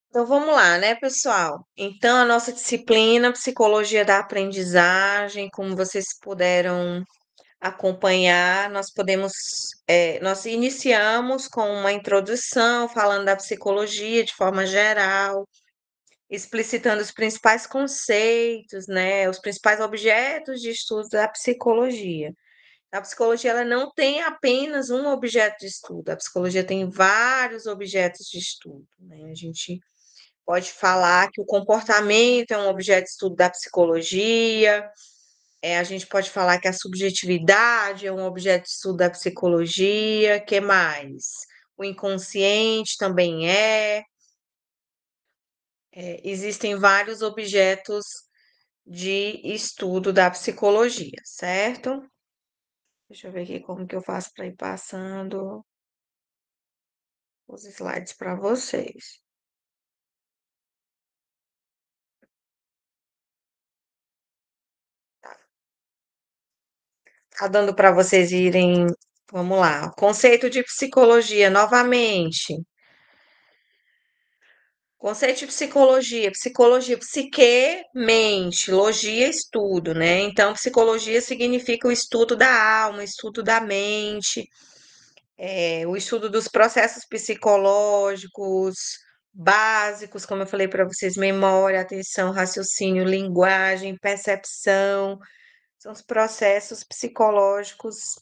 Então vamos lá, né, pessoal? Então, a nossa disciplina Psicologia da Aprendizagem, como vocês puderam acompanhar, nós iniciamos com uma introdução falando da psicologia de forma geral, explicitando os principais conceitos, né, os principais objetos de estudo da psicologia. A psicologia ela não tem apenas um objeto de estudo, a psicologia tem vários objetos de estudo, né? A gente pode falar que o comportamento é um objeto de estudo da psicologia, a gente pode falar que a subjetividade é um objeto de estudo da psicologia, que mais? O inconsciente também existem vários objetos de estudo da psicologia, certo? Deixa eu ver aqui como que eu faço para ir passando os slides para vocês. Tá dando para vocês irem. Vamos lá. Conceito de psicologia, novamente. Conceito de psicologia, psicologia, psique, mente, logia, estudo, né? Então, psicologia significa o estudo da alma, o estudo da mente, o estudo dos processos psicológicos básicos, como eu falei para vocês, memória, atenção, raciocínio, linguagem, percepção, são os processos psicológicos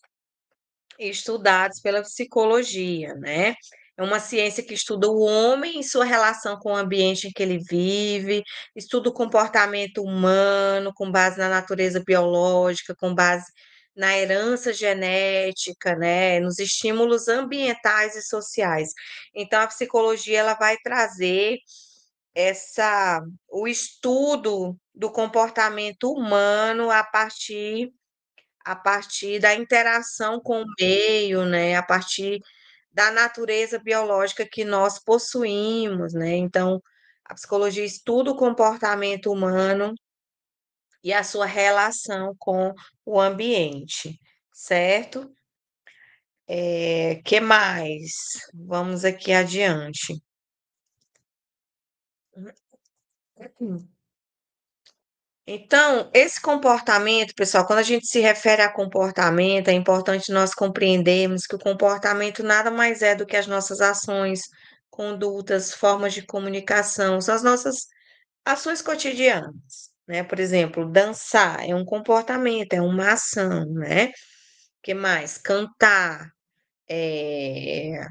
estudados pela psicologia, né? É uma ciência que estuda o homem e sua relação com o ambiente em que ele vive, estuda o comportamento humano com base na natureza biológica, com base na herança genética, né, nos estímulos ambientais e sociais. Então, a psicologia ela vai trazer o estudo do comportamento humano a partir da interação com o meio, né, a partir da natureza biológica que nós possuímos, né? Então, a psicologia estuda o comportamento humano e a sua relação com o ambiente, certo? Que mais? Vamos aqui adiante. Então, esse comportamento, pessoal, quando a gente se refere a comportamento, é importante nós compreendermos que o comportamento nada mais é do que as nossas ações, condutas, formas de comunicação, são as nossas ações cotidianas, né? Por exemplo, dançar é um comportamento, é uma ação, né? Que mais? Cantar, eh,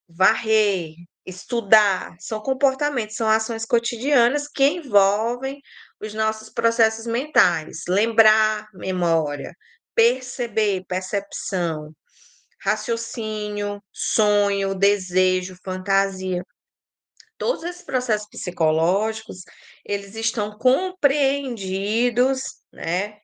varrer, estudar, são comportamentos, são ações cotidianas que envolvem os nossos processos mentais. Lembrar, memória, perceber, percepção, raciocínio, sonho, desejo, fantasia. Todos esses processos psicológicos, eles estão compreendidos, né,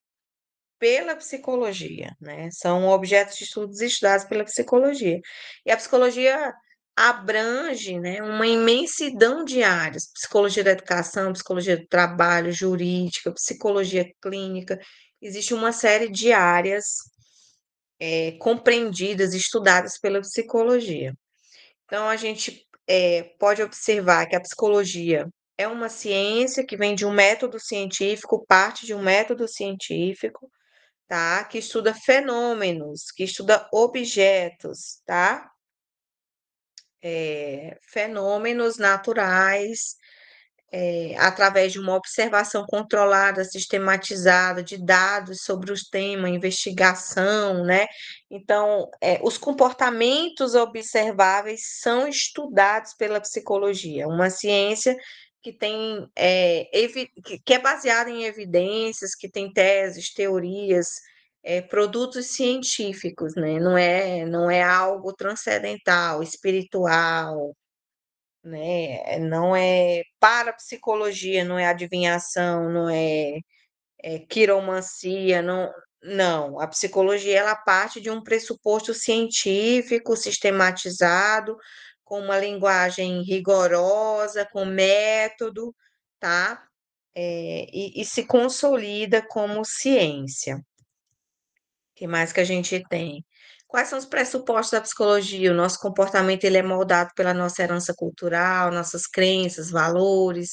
pela psicologia, né? São objetos de estudos estudados pela psicologia. E a psicologia abrange, né, uma imensidão de áreas: psicologia da educação, psicologia do trabalho, jurídica, psicologia clínica. Existe uma série de áreas compreendidas, estudadas pela psicologia. Então, a gente pode observar que a psicologia é uma ciência que vem de um método científico, parte de um método científico, tá? Que estuda fenômenos, que estuda objetos, tá? Fenômenos naturais, através de uma observação controlada, sistematizada de dados sobre os temas, investigação, né? Então, os comportamentos observáveis são estudados pela psicologia, uma ciência que tem, que é baseada em evidências, que tem teses, teorias, produtos científicos, né? Não é algo transcendental, espiritual, né? Não é parapsicologia, não é adivinhação, não é quiromancia, não. A psicologia ela parte de um pressuposto científico sistematizado, com uma linguagem rigorosa, com método, tá? E se consolida como ciência. O que mais que a gente tem? Quais são os pressupostos da psicologia? O nosso comportamento ele é moldado pela nossa herança cultural, nossas crenças, valores,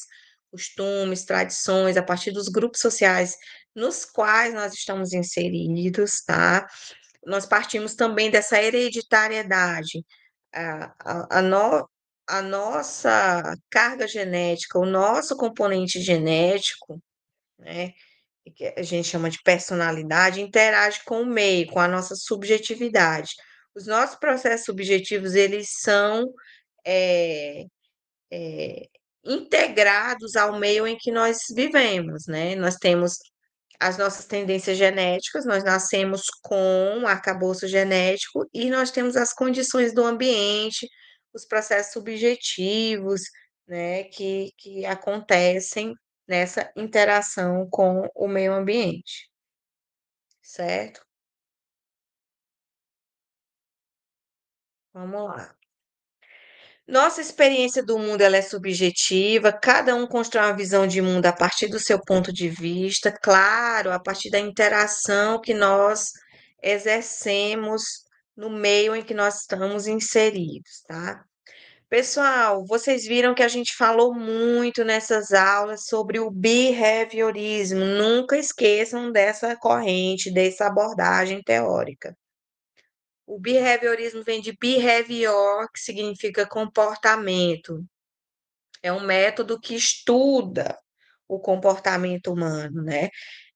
costumes, tradições, a partir dos grupos sociais nos quais nós estamos inseridos, tá? Nós partimos também dessa hereditariedade. A, a, a, no- a nossa carga genética, o nosso componente genético, né? Que a gente chama de personalidade, interage com o meio, com a nossa subjetividade. Os nossos processos subjetivos, eles são é, é, integrados ao meio em que nós vivemos, né? Nós temos as nossas tendências genéticas, nós nascemos com um arcabouço genético e nós temos as condições do ambiente, os processos subjetivos, né, que acontecem nessa interação com o meio ambiente, certo? Vamos lá. Nossa experiência do mundo ela é subjetiva, cada um constrói uma visão de mundo a partir do seu ponto de vista, claro, a partir da interação que nós exercemos no meio em que nós estamos inseridos, tá? Pessoal, vocês viram que a gente falou muito nessas aulas sobre o behaviorismo. Nunca esqueçam dessa corrente, dessa abordagem teórica. O behaviorismo vem de behavior, que significa comportamento. É um método que estuda o comportamento humano, né?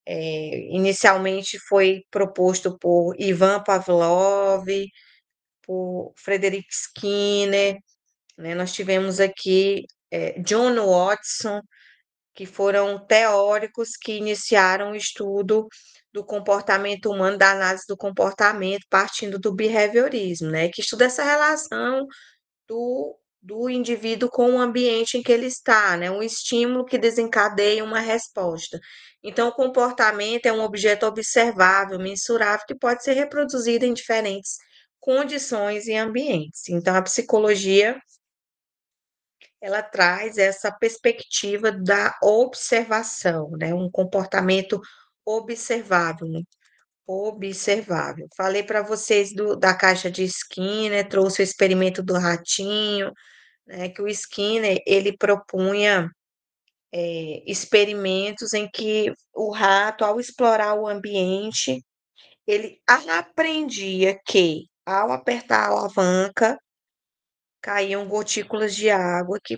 Inicialmente foi proposto por Ivan Pavlov, por Frederick Skinner, né? Nós tivemos aqui John Watson, que foram teóricos que iniciaram o estudo do comportamento humano, da análise do comportamento, partindo do behaviorismo, né? Que estuda essa relação do indivíduo com o ambiente em que ele está, né? Um estímulo que desencadeia uma resposta. Então, o comportamento é um objeto observável, mensurável, que pode ser reproduzido em diferentes condições e ambientes. Então, a psicologia ela traz essa perspectiva da observação, né? Um comportamento observável, né? Observável. Falei para vocês da caixa de Skinner, trouxe o experimento do ratinho, né? Que o Skinner ele propunha experimentos em que o rato, ao explorar o ambiente, ele aprendia que ao apertar a alavanca caíam gotículas de água que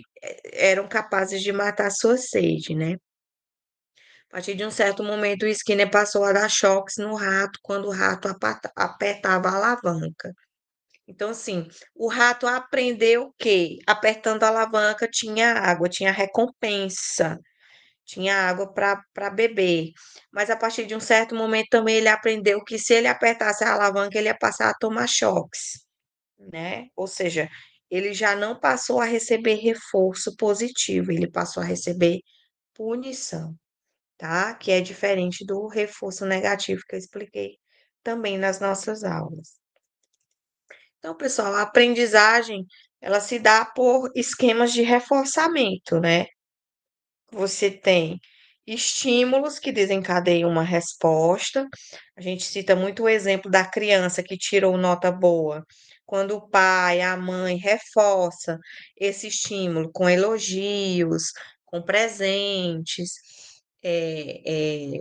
eram capazes de matar sua sede, né? A partir de um certo momento, o Skinner passou a dar choques no rato quando o rato apertava a alavanca. Então, assim, o rato aprendeu que apertando a alavanca tinha água, tinha recompensa, tinha água para beber. Mas a partir de um certo momento também ele aprendeu que se ele apertasse a alavanca, ele ia passar a tomar choques, né? Ou seja, ele já não passou a receber reforço positivo, ele passou a receber punição, tá? Que é diferente do reforço negativo que eu expliquei também nas nossas aulas. Então, pessoal, a aprendizagem, ela se dá por esquemas de reforçamento, né? Você tem estímulos que desencadeiam uma resposta. A gente cita muito o exemplo da criança que tirou nota boa. Quando o pai, a mãe reforça esse estímulo com elogios, com presentes,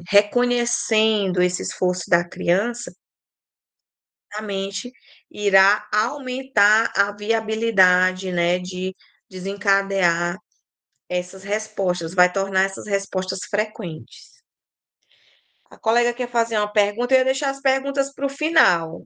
reconhecendo esse esforço da criança, a mente irá aumentar a viabilidade, né, de desencadear essas respostas, vai tornar essas respostas frequentes. A colega quer fazer uma pergunta, eu ia deixar as perguntas para o final.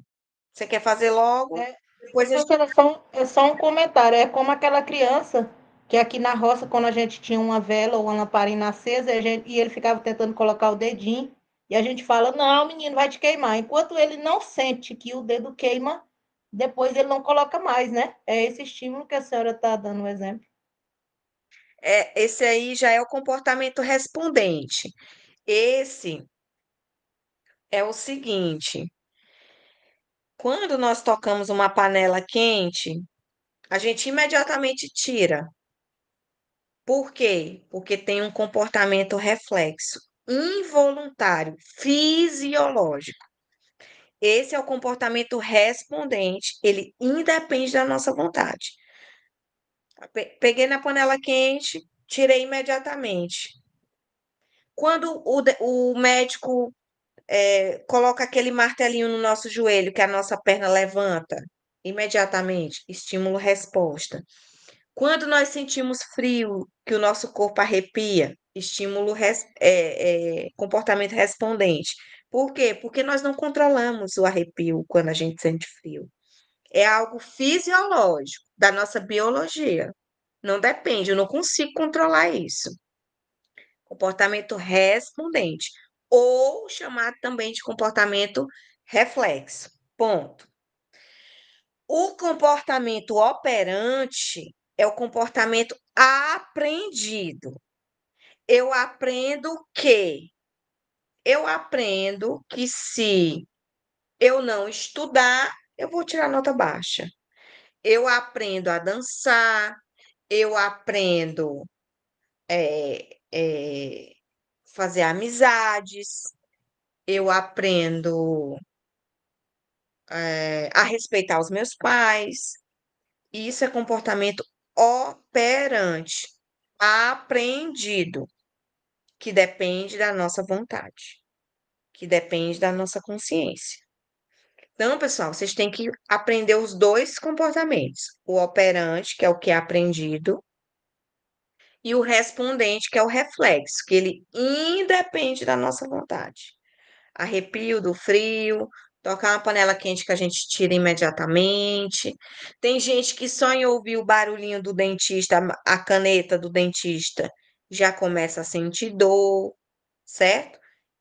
Você quer fazer logo? É, Depois a gente... professora, é só um comentário. É como aquela criança que aqui na roça, quando a gente tinha uma vela ou uma lamparina acesa, e ele ficava tentando colocar o dedinho, e a gente fala, não, menino, vai te queimar. Enquanto ele não sente que o dedo queima, depois ele não coloca mais, né? É esse estímulo que a senhora está dando o exemplo. esse aí já é o comportamento respondente. Esse é o seguinte: quando nós tocamos uma panela quente, a gente imediatamente tira. Por quê? Porque tem um comportamento reflexo involuntário, fisiológico. Esse é o comportamento respondente, ele independe da nossa vontade. Peguei na panela quente, tirei imediatamente. Quando o médico coloca aquele martelinho no nosso joelho, que a nossa perna levanta, imediatamente, estímulo-resposta. Quando nós sentimos frio, que o nosso corpo arrepia, comportamento respondente. Por quê? Porque nós não controlamos o arrepio quando a gente sente frio. É algo fisiológico, da nossa biologia. Não depende, eu não consigo controlar isso. Comportamento respondente, ou chamado também de comportamento reflexo. Ponto. O comportamento operante é o comportamento aprendido. Eu aprendo que eu aprendo que se eu não estudar, eu vou tirar nota baixa. Eu aprendo a dançar, eu aprendo fazer amizades, eu aprendo a respeitar os meus pais. Isso é comportamento operante, aprendido, que depende da nossa vontade, que depende da nossa consciência. Então, pessoal, vocês têm que aprender os dois comportamentos: o operante, que é o que é aprendido, e o respondente, que é o reflexo, que ele independe da nossa vontade. Arrepio do frio, tocar uma panela quente que a gente tira imediatamente. Tem gente que só em ouvir o barulhinho do dentista, a caneta do dentista, já começa a sentir dor, certo?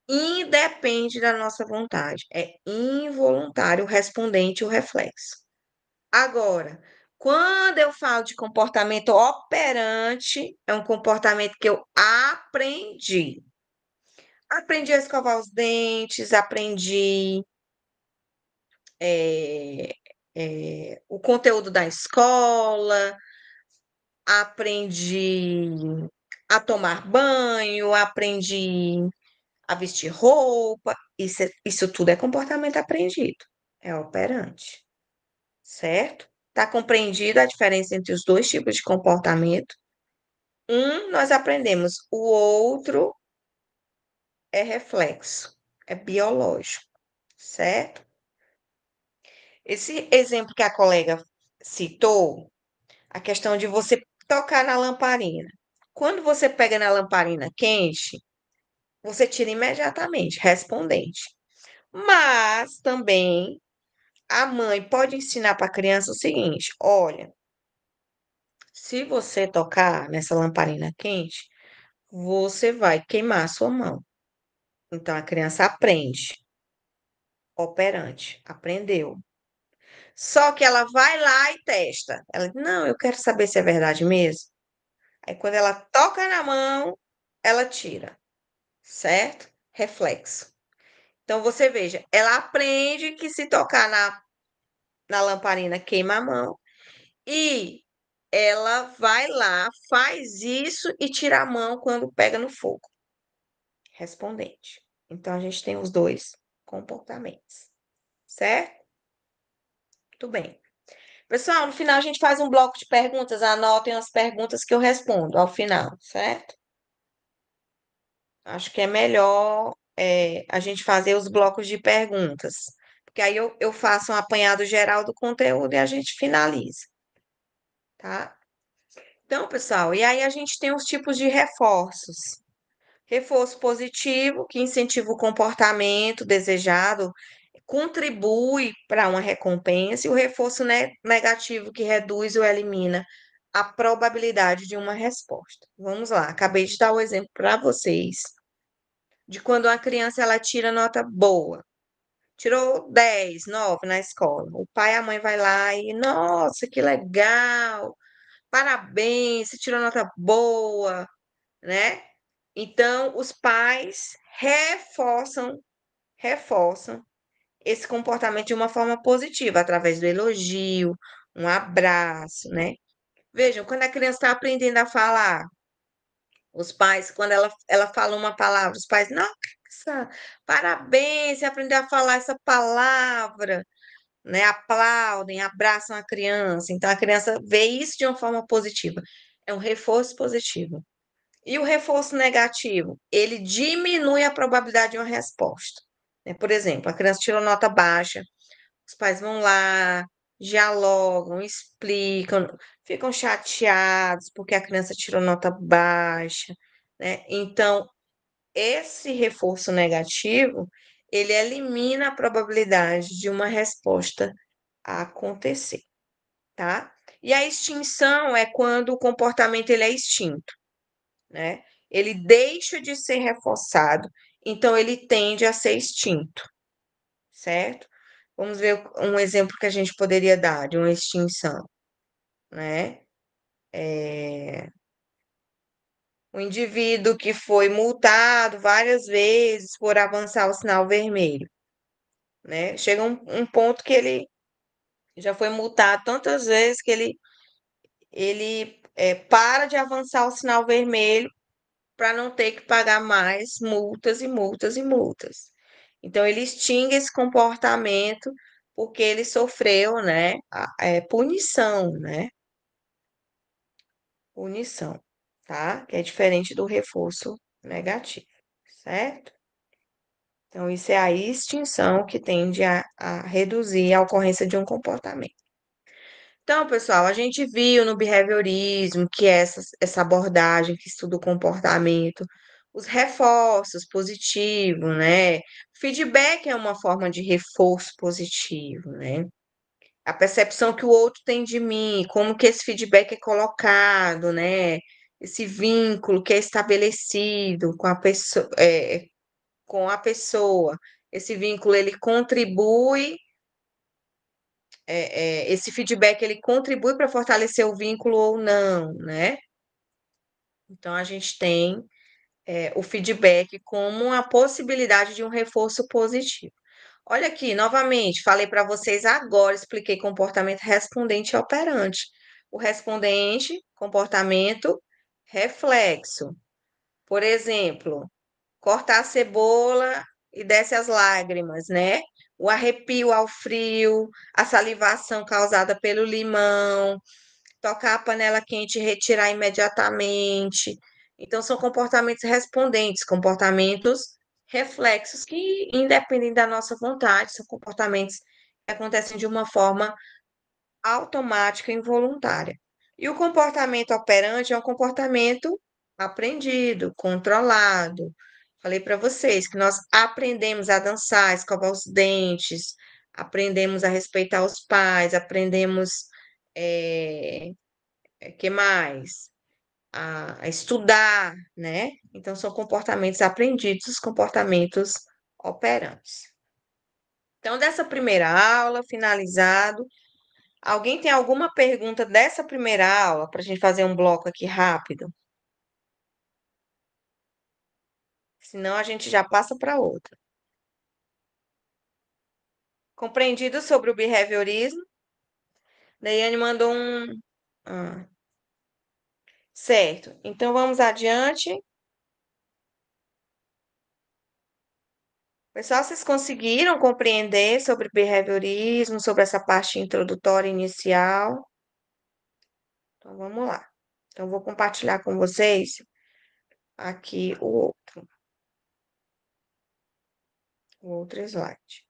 Independe da nossa vontade, é involuntário o respondente e o reflexo. Agora, quando eu falo de comportamento operante, é um comportamento que eu aprendi. Aprendi a escovar os dentes, aprendi eh, o conteúdo da escola, aprendi a tomar banho, aprendi a vestir roupa. Isso tudo é comportamento aprendido, é operante, certo? Está compreendido a diferença entre os dois tipos de comportamento? Um nós aprendemos, o outro é reflexo, é biológico, certo? Esse exemplo que a colega citou, a questão de você tocar na lamparina. Quando você pega na lamparina quente, você tira imediatamente, respondente. Mas também a mãe pode ensinar para a criança o seguinte: olha, se você tocar nessa lamparina quente, você vai queimar a sua mão. Então a criança aprende, operante, aprendeu. Só que ela vai lá e testa. Ela diz, não, eu quero saber se é verdade mesmo. Aí quando ela toca na mão, ela tira, certo? Reflexo. Então você veja, ela aprende que se tocar na lamparina queima a mão e ela vai lá, faz isso e tira a mão quando pega no fogo. Respondente. Então a gente tem os dois comportamentos, certo? Muito bem. Pessoal, no final a gente faz um bloco de perguntas, anotem as perguntas que eu respondo ao final, certo? Acho que é melhor a gente fazer os blocos de perguntas, porque aí eu faço um apanhado geral do conteúdo e a gente finaliza, tá? Então, pessoal, e aí a gente tem os tipos de reforços. Reforço positivo, que incentiva o comportamento desejado, contribui para uma recompensa, e o reforço negativo, que reduz ou elimina a probabilidade de uma resposta. Vamos lá, acabei de dar o exemplo para vocês de quando uma criança ela tira nota boa. Tirou 10, 9 na escola. O pai e a mãe vai lá e, nossa, que legal! Parabéns, você tirou nota boa, né? Então, os pais reforçam esse comportamento de uma forma positiva, através do elogio, um abraço, né? Vejam, quando a criança está aprendendo a falar, os pais, quando ela fala uma palavra, os pais, não, Nossa, parabéns, você aprendeu a falar essa palavra, né? Aplaudem, abraçam a criança. Então a criança vê isso de uma forma positiva. É um reforço positivo. E o reforço negativo, ele diminui a probabilidade de uma resposta, né? Por exemplo, a criança tirou nota baixa, os pais vão lá, dialogam, explicam, ficam chateados porque a criança tirou nota baixa, né? Então, esse reforço negativo, ele elimina a probabilidade de uma resposta acontecer, tá? E a extinção é quando o comportamento ele é extinto, né? Ele deixa de ser reforçado, então ele tende a ser extinto, certo? Vamos ver um exemplo que a gente poderia dar de uma extinção, né? O indivíduo que foi multado várias vezes por avançar o sinal vermelho, né? Chega um ponto que ele já foi multado tantas vezes que ele para de avançar o sinal vermelho para não ter que pagar mais multas e multas e multas. Então, ele extingue esse comportamento porque ele sofreu, né, punição, né? Punição, tá? Que é diferente do reforço negativo, certo? Então, isso é a extinção que tende a reduzir a ocorrência de um comportamento. Então, pessoal, a gente viu no behaviorismo, que é essa abordagem que estuda o comportamento, os reforços positivos, né? Feedback é uma forma de reforço positivo, né? A percepção que o outro tem de mim, como que esse feedback é colocado, né? Esse vínculo que é estabelecido com a pessoa. Esse vínculo ele contribui esse feedback ele contribui para fortalecer o vínculo ou não, né? Então a gente tem o feedback como a possibilidade de um reforço positivo. Olha aqui, novamente, falei para vocês agora, expliquei comportamento respondente e operante. O respondente, comportamento reflexo. Por exemplo, cortar a cebola e desce as lágrimas, né? O arrepio ao frio, a salivação causada pelo limão, tocar a panela quente e retirar imediatamente. Então, são comportamentos respondentes, comportamentos reflexos que, independem da nossa vontade, são comportamentos que acontecem de uma forma automática e involuntária. E o comportamento operante é um comportamento aprendido, controlado. Falei para vocês que nós aprendemos a dançar, a escovar os dentes, aprendemos a respeitar os pais, aprendemos, eh, que mais? A estudar, né? Então, são comportamentos aprendidos, os comportamentos operantes. Então, dessa primeira aula, finalizado, alguém tem alguma pergunta dessa primeira aula para a gente fazer um bloco aqui rápido? Senão a gente já passa para outra. Compreendido sobre o behaviorismo? Daiane mandou um. Ah, certo. Então vamos adiante. Pessoal, vocês conseguiram compreender sobre behaviorismo, sobre essa parte introdutória inicial? Então vamos lá. Então vou compartilhar com vocês aqui o outro slide.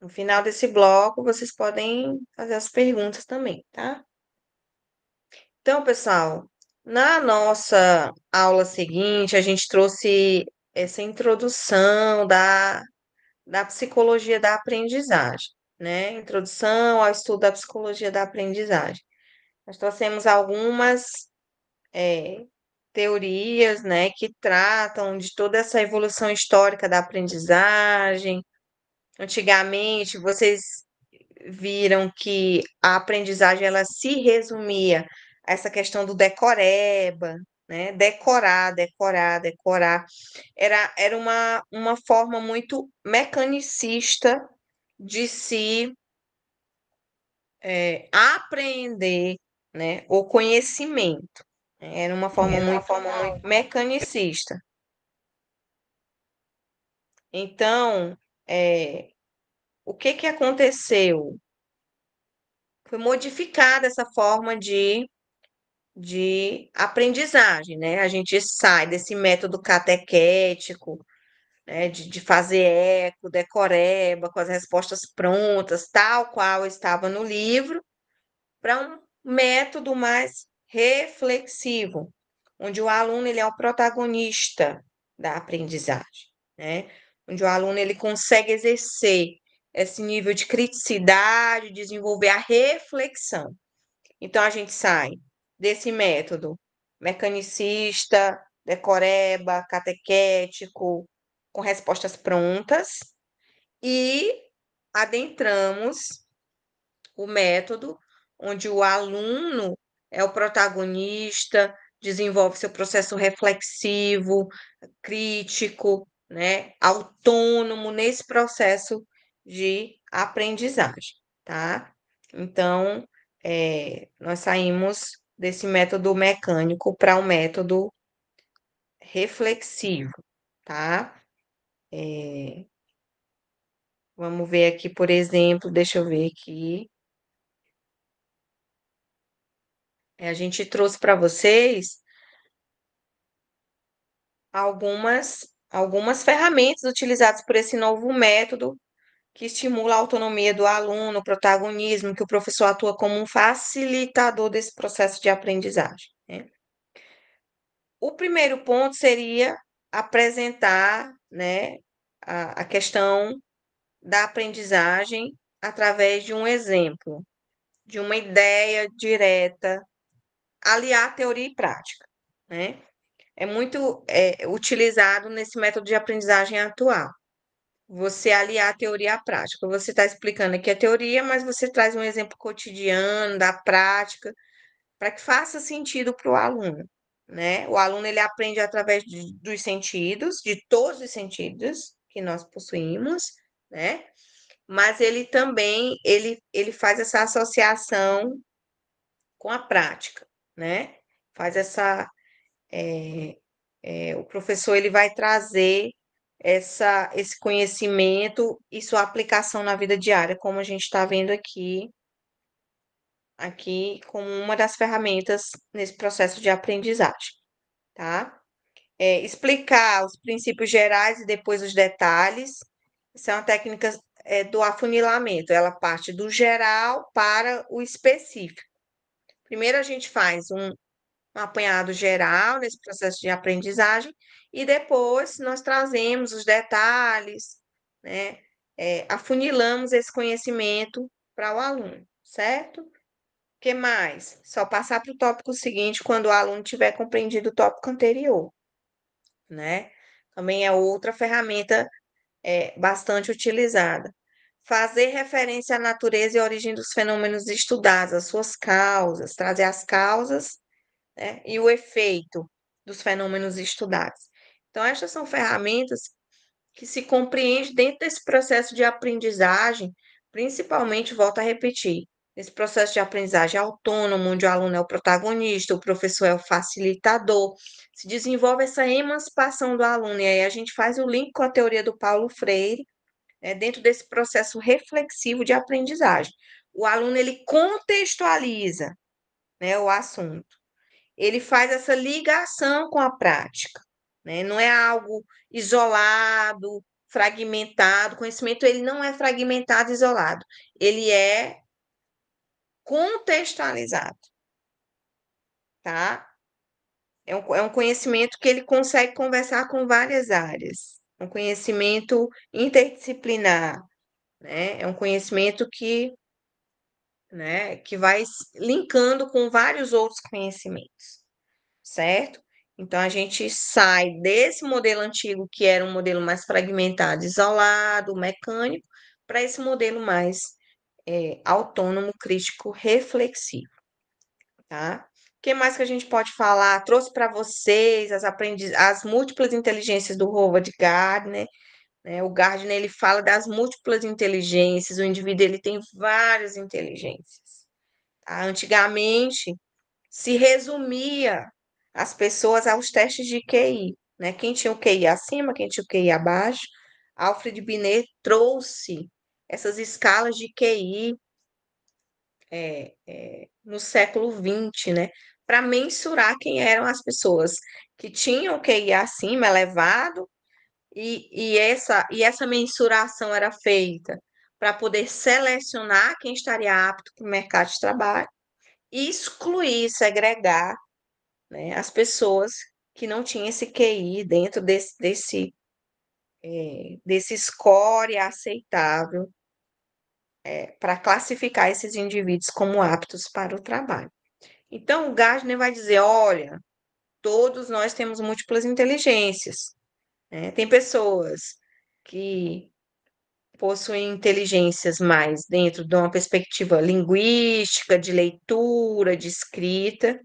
No final desse bloco, vocês podem fazer as perguntas também, tá? Então, pessoal, na nossa aula seguinte, a gente trouxe essa introdução da psicologia da aprendizagem, né? Introdução ao estudo da psicologia da aprendizagem. Nós trouxemos algumas teorias, né, que tratam de toda essa evolução histórica da aprendizagem. Antigamente, vocês viram que a aprendizagem ela se resumia a essa questão do decoreba, né? Decorar, decorar, decorar. Era uma forma muito mecanicista de se aprender né? O conhecimento. Era uma forma muito mecanicista. Então, o que que aconteceu? Foi modificada essa forma de aprendizagem, né? A gente sai desse método catequético, né? De fazer eco, decoreba, com as respostas prontas, tal qual estava no livro, para um método mais reflexivo, onde o aluno ele é o protagonista da aprendizagem, né? Onde o aluno ele consegue exercer esse nível de criticidade, desenvolver a reflexão. Então a gente sai desse método mecanicista, decoreba, catequético, com respostas prontas e adentramos o método onde o aluno é o protagonista, desenvolve seu processo reflexivo, crítico, né, autônomo nesse processo de aprendizagem, tá? Então, nós saímos desse método mecânico para um método reflexivo, tá? Vamos ver aqui, por exemplo, deixa eu ver aqui. A gente trouxe para vocês algumas ferramentas utilizadas por esse novo método que estimula a autonomia do aluno, o protagonismo, que o professor atua como um facilitador desse processo de aprendizagem, né? O primeiro ponto seria apresentar, né, a questão da aprendizagem através de um exemplo, de uma ideia direta, aliar teoria e prática, né? É muito utilizado nesse método de aprendizagem atual. Você aliar a teoria à prática. Você está explicando aqui a teoria, mas você traz um exemplo cotidiano da prática para que faça sentido para o aluno, né? O aluno ele aprende através dos sentidos, de todos os sentidos que nós possuímos, né? Mas ele também ele faz essa associação com a prática, né? Faz essa o professor ele vai trazer esse conhecimento e sua aplicação na vida diária, como a gente está vendo aqui como uma das ferramentas nesse processo de aprendizagem, tá? Explicar os princípios gerais e depois os detalhes. Isso é uma técnica do afunilamento, ela parte do geral para o específico. Primeiro a gente faz um apanhado geral nesse processo de aprendizagem e depois nós trazemos os detalhes, né? Afunilamos esse conhecimento para o aluno, certo? O que mais? Só passar para o tópico seguinte quando o aluno tiver compreendido o tópico anterior, né? Também é outra ferramenta bastante utilizada. Fazer referência à natureza e à origem dos fenômenos estudados, as suas causas, trazer as causas, né, e o efeito dos fenômenos estudados. Então, estas são ferramentas que se compreendem dentro desse processo de aprendizagem, principalmente, volto a repetir, esse processo de aprendizagem autônomo, onde o aluno é o protagonista, o professor é o facilitador, se desenvolve essa emancipação do aluno, e aí a gente faz o link com a teoria do Paulo Freire, né, dentro desse processo reflexivo de aprendizagem. O aluno, ele contextualiza, né, o assunto, ele faz essa ligação com a prática, né? Não é algo isolado, fragmentado. O conhecimento ele não é fragmentado, isolado. Ele é contextualizado, tá? É um conhecimento que ele consegue conversar com várias áreas. Um conhecimento interdisciplinar, né? É um conhecimento que vai linkando com vários outros conhecimentos, certo? Então a gente sai desse modelo antigo, que era um modelo mais fragmentado, isolado, mecânico, para esse modelo mais autônomo, crítico, reflexivo, tá? O que mais que a gente pode falar? Trouxe para vocês as múltiplas inteligências do Howard Gardner, né? O Gardner ele fala das múltiplas inteligências, o indivíduo ele tem várias inteligências. tá? Antigamente, se resumia as pessoas aos testes de QI, né? Quem tinha o QI acima, quem tinha o QI abaixo. Alfred Binet trouxe essas escalas de QI no século XX, né? Para mensurar quem eram as pessoas que tinham o QI acima, elevado, e essa mensuração era feita para poder selecionar quem estaria apto para o mercado de trabalho e excluir, segregar, né, as pessoas que não tinham esse QI dentro desse score aceitável para classificar esses indivíduos como aptos para o trabalho. Então, o Gardner vai dizer: olha, todos nós temos múltiplas inteligências, né? Tem pessoas que possuem inteligências mais dentro de uma perspectiva linguística, de leitura, de escrita.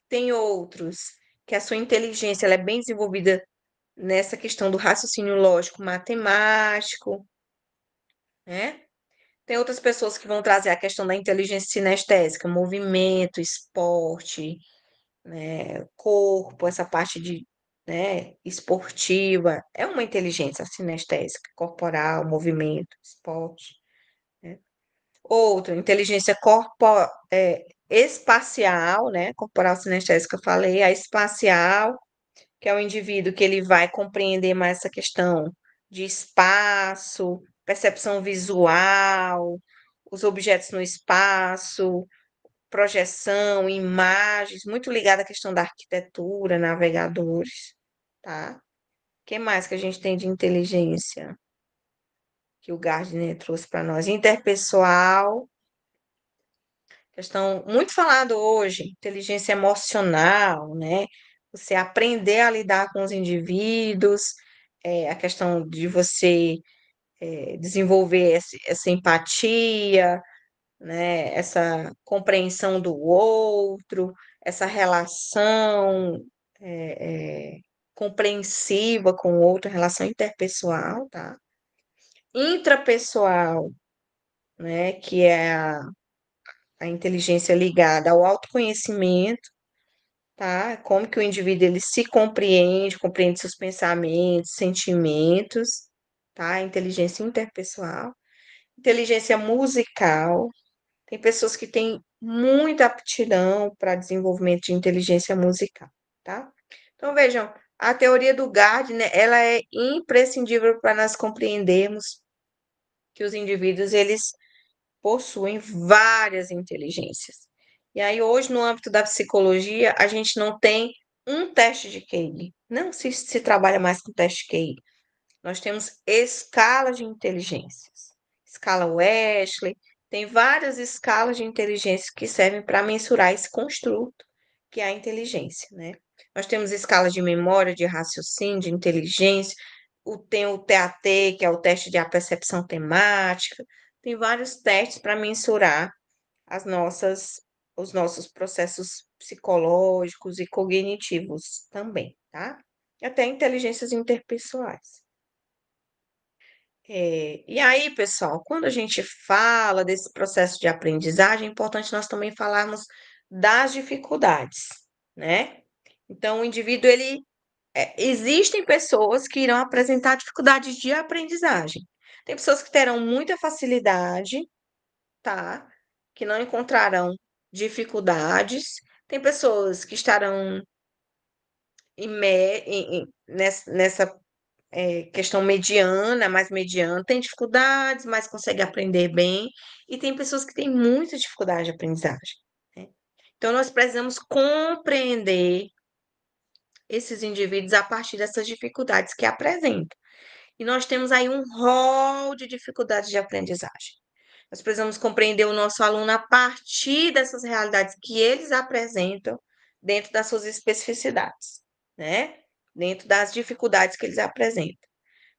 Tem outros que a sua inteligência ela é bem desenvolvida nessa questão do raciocínio lógico matemático, né? Tem outras pessoas que vão trazer a questão da inteligência sinestésica, movimento, esporte, né, corpo, essa parte de, né, esportiva, é uma inteligência sinestésica, corporal, movimento, esporte, né? Outra, inteligência espacial, né, corporal sinestésica, eu falei, a espacial, que é o indivíduo que ele vai compreender mais essa questão de espaço, percepção visual, os objetos no espaço, projeção, imagens, muito ligada à questão da arquitetura, navegadores, tá? O que mais que a gente tem de inteligência que o Gardner trouxe para nós? Interpessoal, questão muito falado hoje, inteligência emocional, né? Você aprender a lidar com os indivíduos, a questão de você desenvolver essa empatia, né? Essa compreensão do outro, essa relação é, é, compreensiva com o outro, relação interpessoal, tá? Intrapessoal, né? Que é a inteligência ligada ao autoconhecimento, tá? Como que o indivíduo ele se compreende, compreende seus pensamentos, sentimentos, tá? Inteligência interpessoal, inteligência musical. Tem pessoas que têm muita aptidão para desenvolvimento de inteligência musical, tá? Então vejam, a teoria do Gardner, ela é imprescindível para nós compreendermos que os indivíduos eles possuem várias inteligências. E aí, hoje, no âmbito da psicologia, a gente não tem um teste de QI. Não se trabalha mais com teste de QI. Nós temos escalas de inteligências. Escala Wechsler, tem várias escalas de inteligência que servem para mensurar esse construto que é a inteligência, né? Nós temos escalas de memória, de raciocínio, de inteligência, tem o TAT, que é o teste de apercepção temática, tem vários testes para mensurar as nossas, os nossos processos psicológicos e cognitivos também, tá? E até inteligências interpessoais. E aí, pessoal, quando a gente fala desse processo de aprendizagem, é importante nós também falarmos das dificuldades, né? Então, o indivíduo, existem pessoas que irão apresentar dificuldades de aprendizagem. Tem pessoas que terão muita facilidade, tá? Que não encontrarão dificuldades. Tem pessoas que estarão nessa questão mediana, mais mediana, tem dificuldades, mas consegue aprender bem. E tem pessoas que têm muita dificuldade de aprendizagem, né? Então, nós precisamos compreender esses indivíduos a partir dessas dificuldades que apresentam. E nós temos aí um rol de dificuldades de aprendizagem. Nós precisamos compreender o nosso aluno a partir dessas realidades que eles apresentam dentro das suas especificidades, né? Dentro das dificuldades que eles apresentam.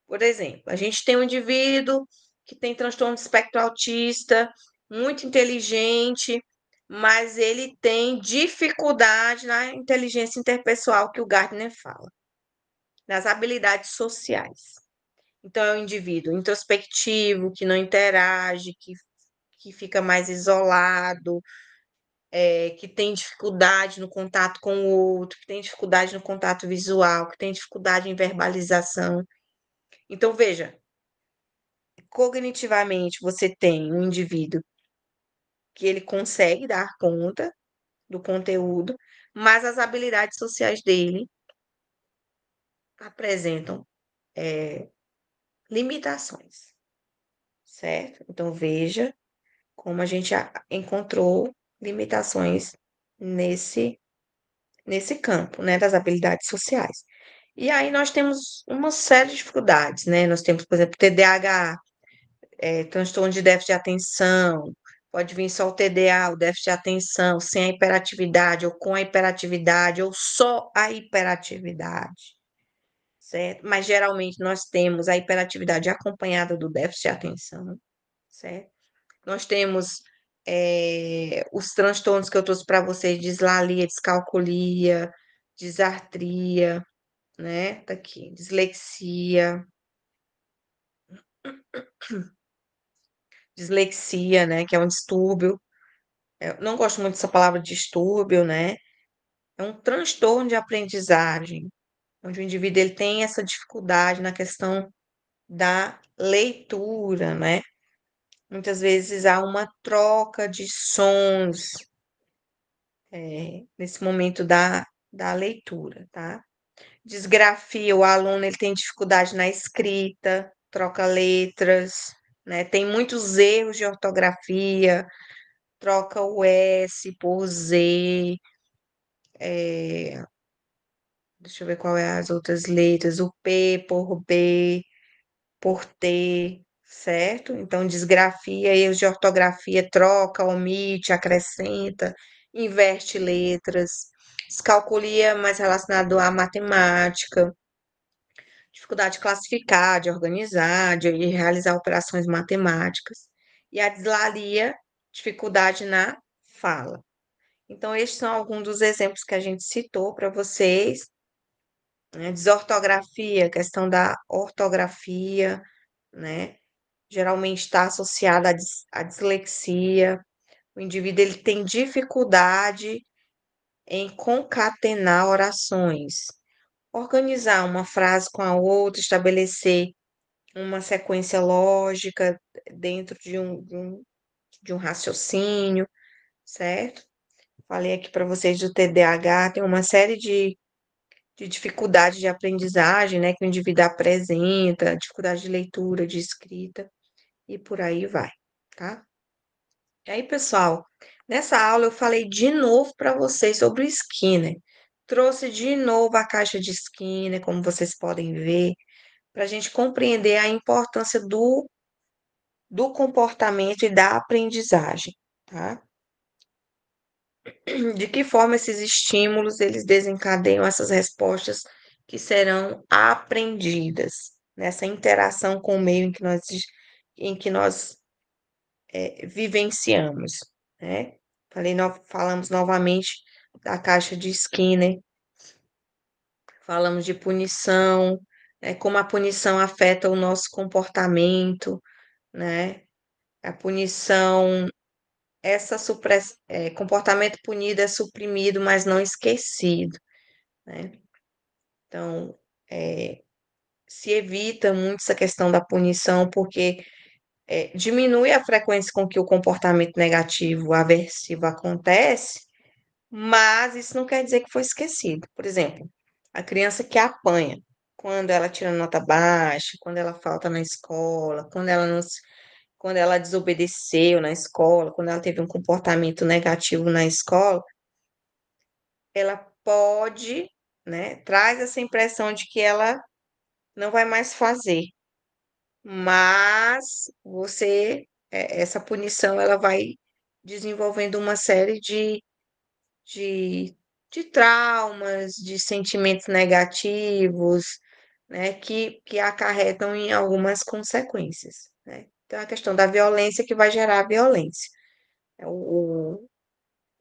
Por exemplo, a gente tem um indivíduo que tem transtorno de espectro autista, muito inteligente, mas ele tem dificuldade na inteligência interpessoal que o Gardner fala, nas habilidades sociais. Então, é um indivíduo introspectivo, que não interage, que fica mais isolado, que tem dificuldade no contato com o outro, que tem dificuldade no contato visual, que tem dificuldade em verbalização. Então, veja, cognitivamente você tem um indivíduo que ele consegue dar conta do conteúdo, mas as habilidades sociais dele apresentam limitações, certo? Então, veja como a gente encontrou limitações nesse, nesse campo, né, das habilidades sociais. E aí nós temos uma série de dificuldades, né? Nós temos, por exemplo, TDAH, transtorno de déficit de atenção, pode vir só o TDA, o déficit de atenção, sem a hiperatividade, ou com a hiperatividade, ou só a hiperatividade, certo? Mas geralmente nós temos a hiperatividade acompanhada do déficit de atenção, certo? Nós temos os transtornos que eu trouxe para vocês, dislalia, descalculia, disartria, né? Tá aqui, dislexia, né? Que é um distúrbio. Eu não gosto muito dessa palavra distúrbio, né? É um transtorno de aprendizagem, onde o indivíduo ele tem essa dificuldade na questão da leitura, né? Muitas vezes há uma troca de sons, nesse momento da leitura, tá? Desgrafia, o aluno ele tem dificuldade na escrita, troca letras, né? Tem muitos erros de ortografia, troca o S por Z, deixa eu ver qual é as outras letras, o P por B, por T, certo? Então, desgrafia, erros de ortografia, troca, omite, acrescenta, inverte letras. Descalculia mais relacionado à matemática, dificuldade de classificar, de organizar, de realizar operações matemáticas. E a dislalia, dificuldade na fala. Então, estes são alguns dos exemplos que a gente citou para vocês, né? Desortografia, questão da ortografia, né? Geralmente está associada à dislexia. O indivíduo ele tem dificuldade em concatenar orações, organizar uma frase com a outra, estabelecer uma sequência lógica dentro de um raciocínio, certo? Falei aqui para vocês do TDAH, tem uma série de dificuldades de aprendizagem, né, que o indivíduo apresenta, dificuldade de leitura, de escrita, e por aí vai, tá? E aí, pessoal, nessa aula eu falei de novo para vocês sobre o Skinner. Trouxe de novo a caixa de Skinner, como vocês podem ver, para a gente compreender a importância do comportamento e da aprendizagem, tá? De que forma esses estímulos eles desencadeiam essas respostas que serão aprendidas nessa interação com o meio em que nós vivenciamos, né? Falamos novamente da caixa de Skinner, falamos de punição, né? Como a punição afeta o nosso comportamento, né? A punição, comportamento punido é suprimido, mas não esquecido, né? Então, se evita muito essa questão da punição, porque diminui a frequência com que o comportamento negativo, aversivo acontece, mas isso não quer dizer que foi esquecido. Por exemplo, a criança que apanha, quando ela tira nota baixa, quando ela falta na escola, quando ela desobedeceu na escola, quando ela teve um comportamento negativo na escola, ela pode, né, traz essa impressão de que ela não vai mais fazer, mas essa punição, ela vai desenvolvendo uma série de, de traumas, de sentimentos negativos, né, que acarretam em algumas consequências, né? Então, a questão da violência que vai gerar violência. O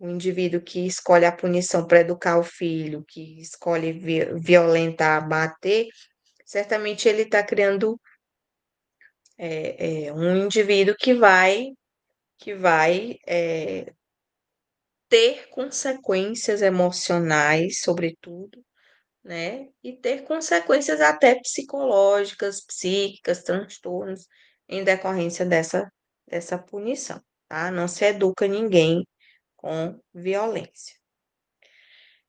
indivíduo que escolhe a punição para educar o filho, que escolhe violentar, bater, certamente ele está criando um indivíduo que vai ter consequências emocionais, sobretudo, né? E ter consequências até psicológicas, psíquicas, transtornos em decorrência dessa punição, tá? Não se educa ninguém com violência.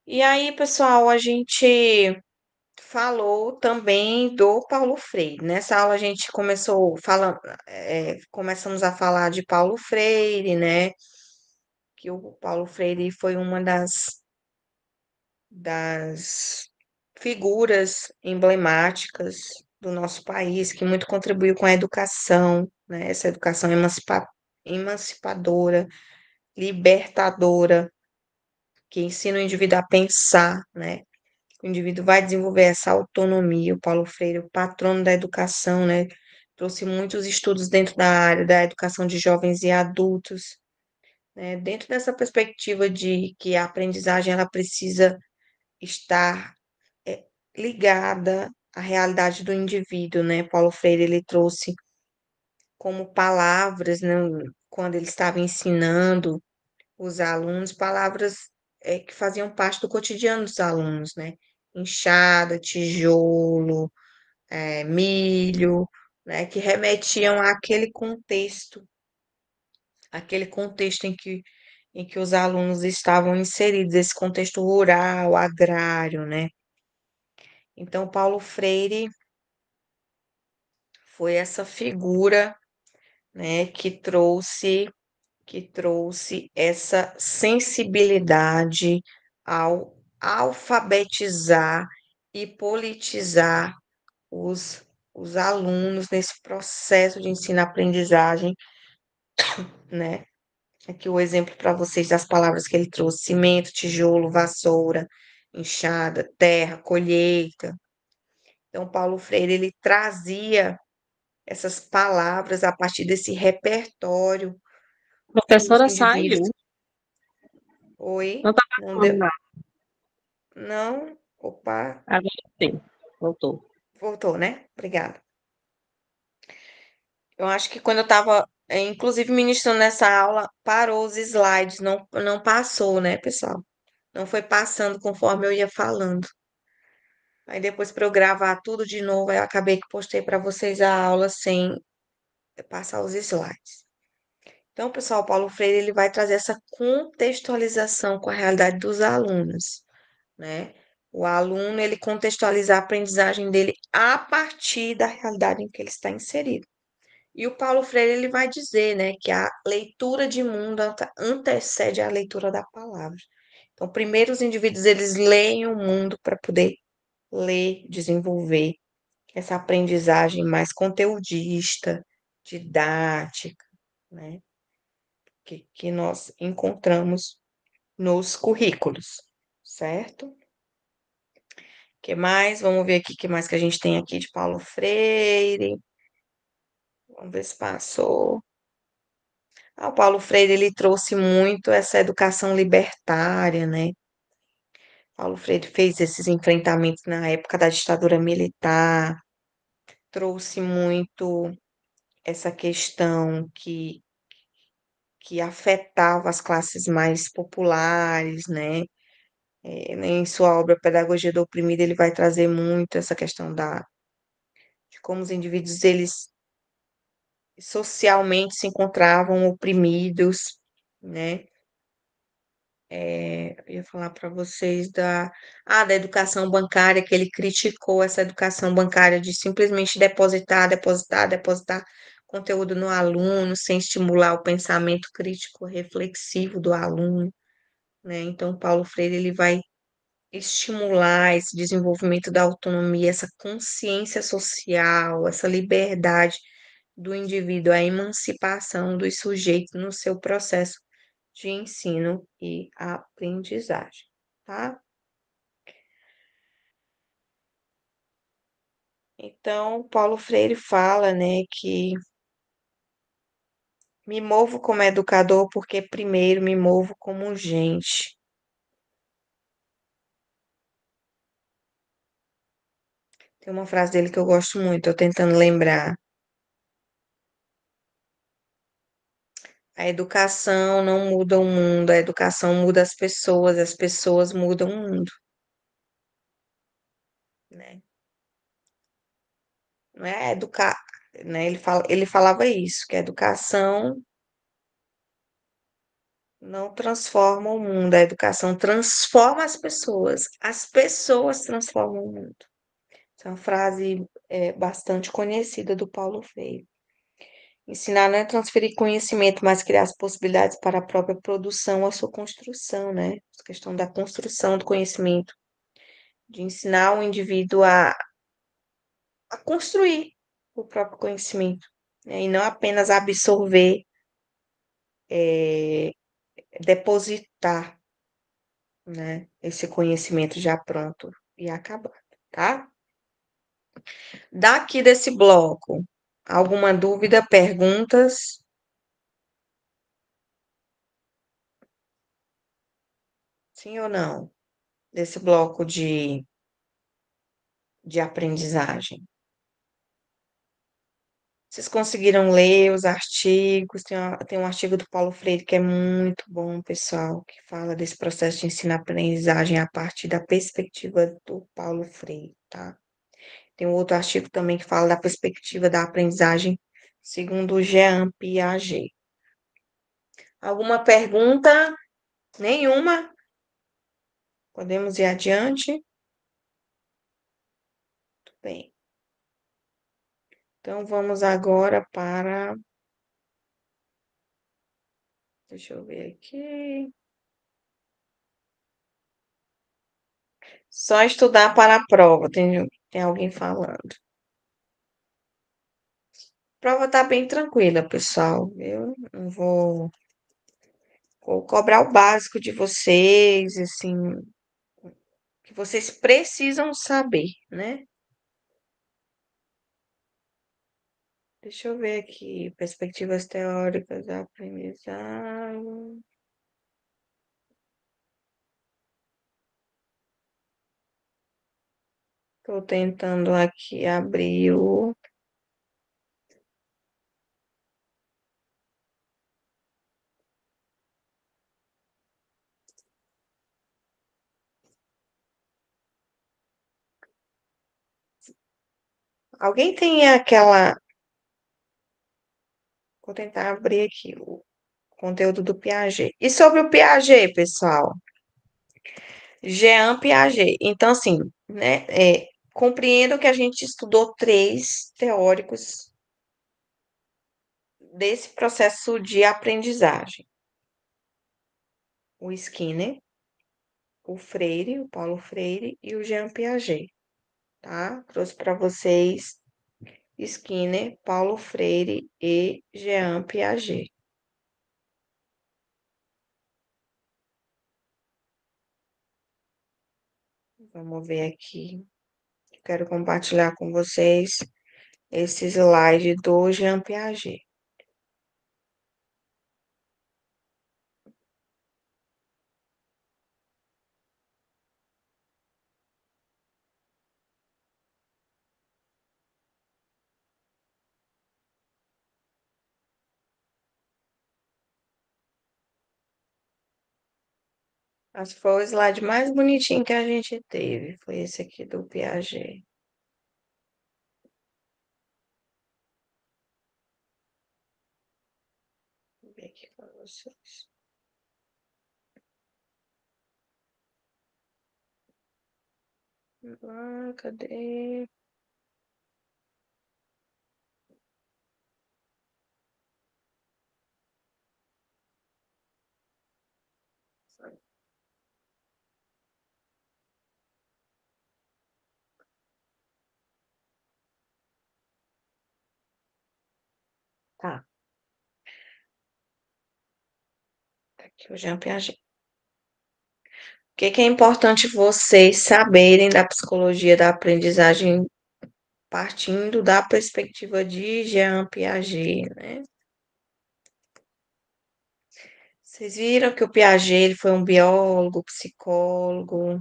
E aí, pessoal, a gente falou também do Paulo Freire. Nessa aula a gente começamos a falar de Paulo Freire, né? Que o Paulo Freire foi uma das figuras emblemáticas do nosso país, que muito contribuiu com a educação, né? Essa educação emancipadora, libertadora, que ensina o indivíduo a pensar, né? O indivíduo vai desenvolver essa autonomia. O Paulo Freire, o patrono da educação, né? Trouxe muitos estudos dentro da área da educação de jovens e adultos, né? Dentro dessa perspectiva de que a aprendizagem ela precisa estar é, ligada à realidade do indivíduo, né? Paulo Freire ele trouxe como palavras, né? Quando ele estava ensinando os alunos, palavras que faziam parte do cotidiano dos alunos, né? Enxada, tijolo, milho, né? Que remetiam àquele contexto em que os alunos estavam inseridos, esse contexto rural, agrário, né? Então, Paulo Freire foi essa figura, né, que trouxe essa sensibilidade ao alfabetizar e politizar os alunos nesse processo de ensino-aprendizagem, né? Aqui o exemplo para vocês das palavras que ele trouxe: cimento, tijolo, vassoura, enxada, terra, colheita. Então, Paulo Freire ele trazia essas palavras a partir desse repertório que os Professora indivíduos. saiu. Oi, Não está não falando deu. nada. Não, opa, Agora sim, voltou. voltou, né? Obrigada. Eu acho que quando eu estava, inclusive, ministrando nessa aula, parou os slides, não passou, né, pessoal? Não foi passando conforme eu ia falando. Aí depois, para eu gravar tudo de novo, eu acabei que postei para vocês a aula sem passar os slides. Então, pessoal, o Paulo Freire ele vai trazer essa contextualização com a realidade dos alunos, né? O aluno ele contextualiza a aprendizagem dele a partir da realidade em que ele está inserido. E o Paulo Freire ele vai dizer, né, que a leitura de mundo antecede a leitura da palavra. Então, primeiro os indivíduos eles leem o mundo para poder ler, desenvolver essa aprendizagem mais conteudista, didática, né, que nós encontramos nos currículos, certo? Que mais? Vamos ver aqui o que mais que a gente tem aqui de Paulo Freire. Vamos ver se passou. O Paulo Freire ele trouxe muito essa educação libertária, né? Paulo Freire fez esses enfrentamentos na época da ditadura militar, trouxe muito essa questão que afetava as classes mais populares, né? Em sua obra Pedagogia do Oprimido, ele vai trazer muito essa questão de como os indivíduos eles socialmente se encontravam oprimidos, né? Eu ia falar para vocês da educação bancária, que ele criticou essa educação bancária de simplesmente depositar, depositar, depositar conteúdo no aluno, sem estimular o pensamento crítico reflexivo do aluno, né? Então, Paulo Freire ele vai estimular esse desenvolvimento da autonomia, essa consciência social, essa liberdade do indivíduo, a emancipação dos sujeitos no seu processo de ensino e aprendizagem, tá? Então, Paulo Freire fala, né, que me movo como educador porque primeiro me movo como gente. Tem uma frase dele que eu gosto muito, tô tentando lembrar. A educação não muda o mundo, a educação muda as pessoas mudam o mundo, né? Não é educar, né? Ele falava isso, que a educação não transforma o mundo, a educação transforma as pessoas transformam o mundo. Essa é uma frase bastante conhecida do Paulo Freire. Ensinar não é transferir conhecimento, mas criar as possibilidades para a própria produção, a sua construção, né? A questão da construção do conhecimento, de ensinar o indivíduo a construir o próprio conhecimento, né? E não apenas absorver, eh, depositar, né? Esse conhecimento já pronto e acabado, tá? Daqui desse bloco, alguma dúvida, perguntas? Sim ou não? Desse bloco de aprendizagem. Vocês conseguiram ler os artigos? Tem um artigo do Paulo Freire que é muito bom, pessoal, que fala desse processo de ensino-aprendizagem a partir da perspectiva do Paulo Freire, tá? Tem um outro artigo também que fala da perspectiva da aprendizagem segundo o Jean Piaget. Alguma pergunta? Nenhuma? Podemos ir adiante? Bem, então vamos agora para. Deixa eu ver aqui. Só estudar para a prova, tem alguém falando. A prova tá bem tranquila, pessoal. Eu não vou cobrar o básico de vocês, assim, que vocês precisam saber, né? Deixa eu ver aqui, perspectivas teóricas da aprendizagem. Estou tentando aqui abrir o. Alguém tem aquela. Vou tentar abrir aqui o conteúdo do Piaget. E sobre o Piaget, pessoal? Jean Piaget. Então, assim, né, compreendo que a gente estudou três teóricos desse processo de aprendizagem. O Skinner, o Freire, o Paulo Freire e o Jean Piaget, tá? Trouxe para vocês Skinner, Paulo Freire e Jean Piaget. Vamos ver aqui. Quero compartilhar com vocês esse slide do Jean Piaget. Acho que foi o slide mais bonitinho que a gente teve. Foi esse aqui do Piaget. Vou ver aqui para vocês. Cadê? Tá, tá aqui o Jean Piaget. O que que é importante vocês saberem da psicologia da aprendizagem partindo da perspectiva de Jean Piaget, né? Vocês viram que o Piaget ele foi um biólogo, psicólogo,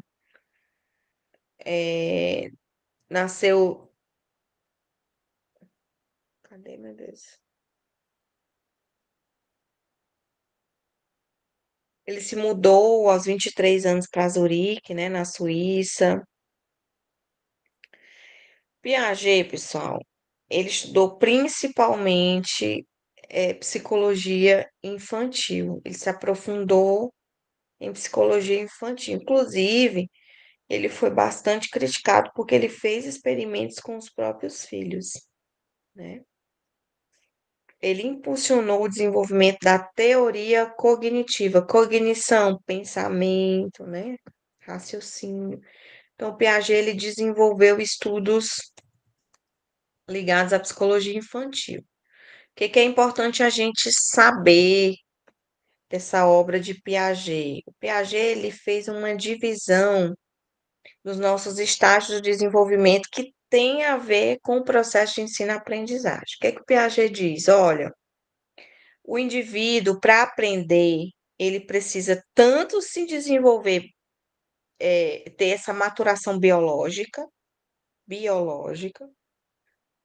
nasceu. Cadê, meu Deus? Ele se mudou aos 23 anos para Zurique, né, na Suíça. Piaget, pessoal, ele estudou principalmente psicologia infantil. Ele se aprofundou em psicologia infantil. Inclusive, ele foi bastante criticado porque ele fez experimentos com os próprios filhos, né? Ele impulsionou o desenvolvimento da teoria cognitiva, cognição, pensamento, né? Raciocínio. Então, o Piaget ele desenvolveu estudos ligados à psicologia infantil. O que é importante a gente saber dessa obra de Piaget? O Piaget ele fez uma divisão nos nossos estágios de desenvolvimento que tem a ver com o processo de ensino-aprendizagem. O que o Piaget diz? Olha, o indivíduo, para aprender, ele precisa tanto se desenvolver, ter essa maturação biológica,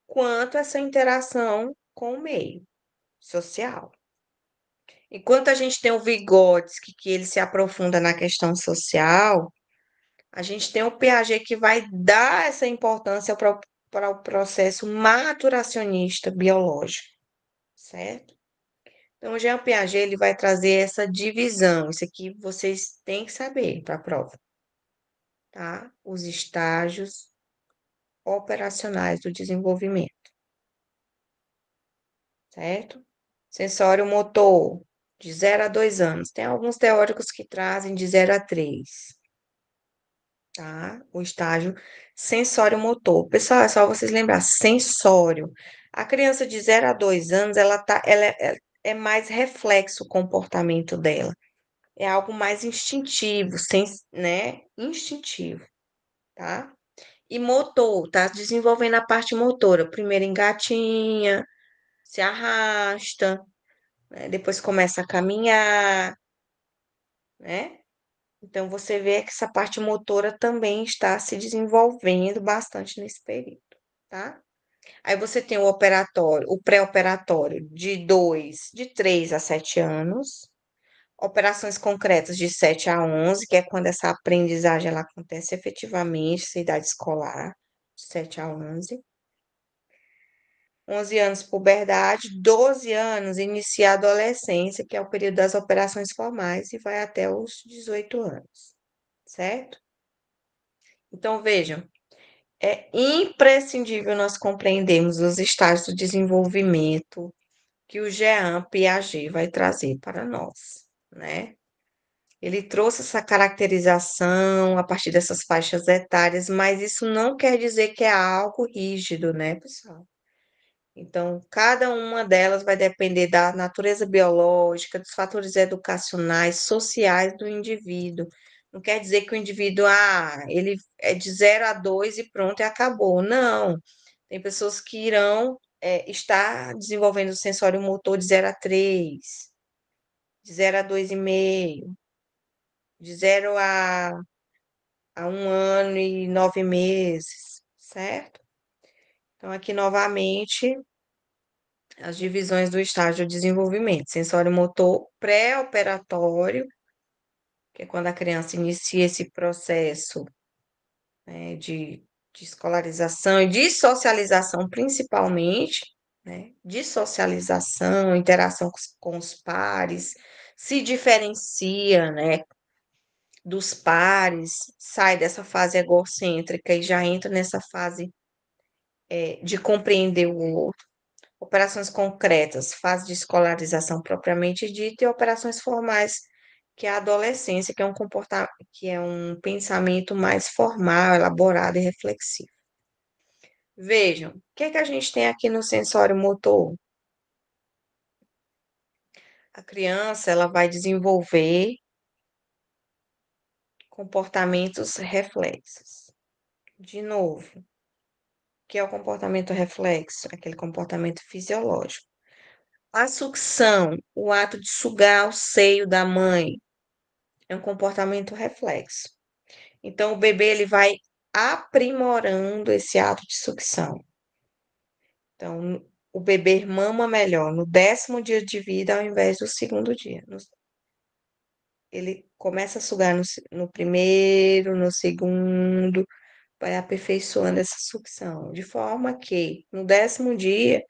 quanto essa interação com o meio social. Enquanto a gente tem o Vygotsky, que ele se aprofunda na questão social, a gente tem o Piaget que vai dar essa importância para o processo maturacionista biológico, certo? Então, o Jean Piaget ele vai trazer essa divisão. Isso aqui vocês têm que saber para a prova, tá? Os estágios operacionais do desenvolvimento, certo? Sensório motor, de 0 a 2 anos. Tem alguns teóricos que trazem de 0 a 3, tá? O estágio sensório-motor. Pessoal, é só vocês lembrar, sensório. A criança de 0 a 2 anos, ela é mais reflexo o comportamento dela. É algo mais instintivo, né? Instintivo, tá? E motor, tá desenvolvendo a parte motora. Primeiro engatinha, se arrasta, né? Depois começa a caminhar, né? Então, você vê que essa parte motora também está se desenvolvendo bastante nesse período, tá? Aí você tem o operatório, o pré-operatório de 3 a 7 anos, operações concretas de 7 a 11, que é quando essa aprendizagem ela acontece efetivamente, essa idade escolar, de 7 a 11. 11 anos, puberdade, 12 anos, inicia a adolescência, que é o período das operações formais, e vai até os 18 anos, certo? Então, vejam, é imprescindível nós compreendermos os estágios do desenvolvimento que o Jean Piaget vai trazer para nós, né? Ele trouxe essa caracterização a partir dessas faixas etárias, mas isso não quer dizer que é algo rígido, né, pessoal? Então, cada uma delas vai depender da natureza biológica, dos fatores educacionais, sociais do indivíduo. Não quer dizer que o indivíduo, ele é de 0 a 2 e pronto, e acabou. Não. Tem pessoas que irão, estar desenvolvendo o sensório motor de 0 a 3, de 0 a 2,5, de 0 a 1 ano e 9 meses, certo? Então, aqui novamente as divisões do estágio de desenvolvimento, sensório motor pré-operatório, que é quando a criança inicia esse processo, né, de escolarização e de socialização, principalmente, né, de socialização, interação com os pares, se diferencia, né, dos pares, sai dessa fase egocêntrica e já entra nessa fase, de compreender o outro. Operações concretas, fase de escolarização propriamente dita, e operações formais, que é a adolescência, que é um pensamento mais formal, elaborado e reflexivo. Vejam, o que é que a gente tem aqui no sensório motor? A criança, ela vai desenvolver comportamentos reflexos. De novo, o que é o comportamento reflexo? Aquele comportamento fisiológico. A sucção, o ato de sugar o seio da mãe, é um comportamento reflexo. Então, o bebê ele vai aprimorando esse ato de sucção. Então, o bebê mama melhor no 10º dia de vida ao invés do segundo dia. ele começa a sugar no primeiro, no segundo, vai aperfeiçoando essa sucção, de forma que no 10º dia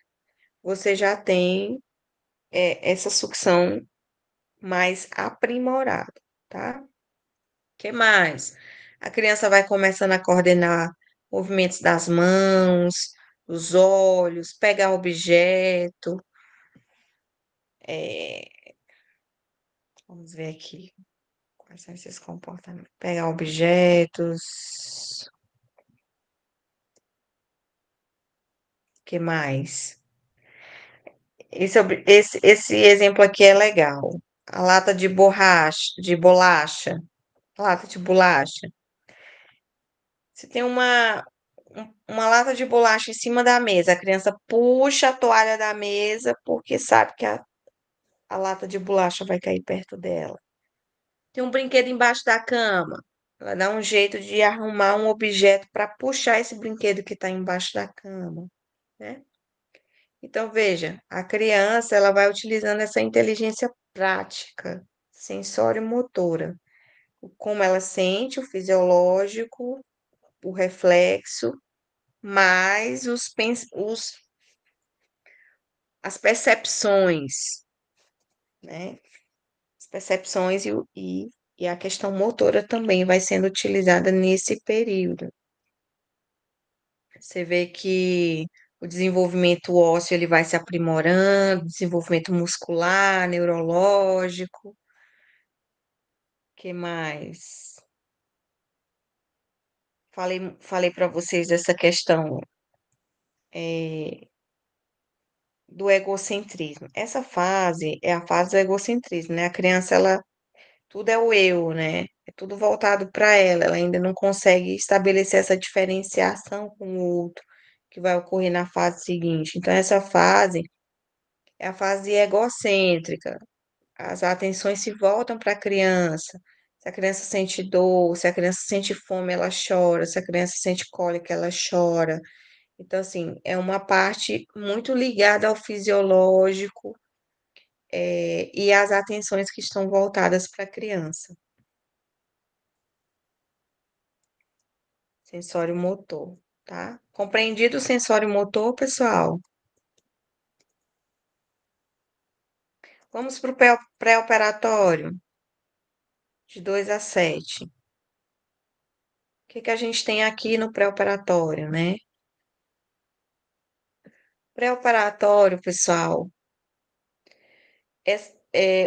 você já tem essa sucção mais aprimorada, tá? Que mais? A criança vai começando a coordenar movimentos das mãos, dos olhos, pegar objeto. Vamos ver aqui quais são esses comportamentos. Pegar objetos. Que mais? Esse exemplo aqui é legal. A lata de borracha, de bolacha, lata de bolacha. Você tem uma lata de bolacha em cima da mesa, a criança puxa a toalha da mesa porque sabe que a lata de bolacha vai cair perto dela. Tem um brinquedo embaixo da cama. Ela dá um jeito de arrumar um objeto para puxar esse brinquedo que está embaixo da cama, né? Então, veja, a criança ela vai utilizando essa inteligência prática, sensório-motora, como ela sente, o fisiológico, o reflexo, mais as percepções, né? As percepções e a questão motora também vai sendo utilizada nesse período. Você vê que o desenvolvimento ósseo ele vai se aprimorando, desenvolvimento muscular, neurológico. Que mais? Falei para vocês dessa questão do egocentrismo. Essa fase é a fase do egocentrismo, né? A criança, ela, tudo é o eu, né? É tudo voltado para ela. Ela ainda não consegue estabelecer essa diferenciação com o outro, que vai ocorrer na fase seguinte. Então, essa fase é a fase egocêntrica. As atenções se voltam para a criança. Se a criança sente dor, se a criança sente fome, ela chora. Se a criança sente cólica, ela chora. Então, assim, é uma parte muito ligada ao fisiológico, e às atenções que estão voltadas para a criança. Sensório motor, tá? Compreendido o sensório motor, pessoal? Vamos para o pré-operatório, de 2 a 7. O que que a gente tem aqui no pré-operatório, né? Pré-operatório, pessoal,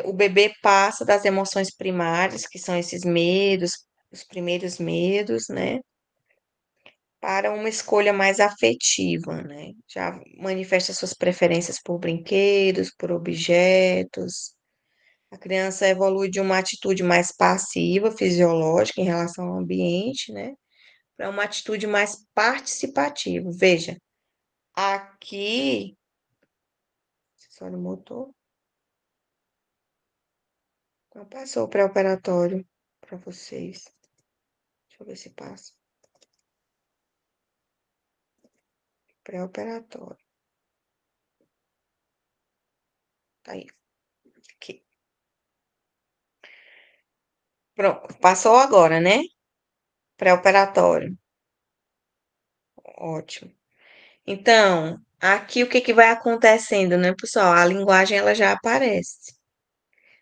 o bebê passa das emoções primárias, que são esses medos, os primeiros medos, né? Para uma escolha mais afetiva, né? Já manifesta suas preferências por brinquedos, por objetos. A criança evolui de uma atitude mais passiva, fisiológica, em relação ao ambiente, né? Para uma atitude mais participativa. Veja, aqui, acessório motor, não passou o pré-operatório para vocês. Deixa eu ver se passa. Pré-operatório. Tá aí. Aqui. Pronto, passou agora, né? Pré-operatório. Ótimo. Então, aqui o que que vai acontecendo, né, pessoal? A linguagem ela já aparece.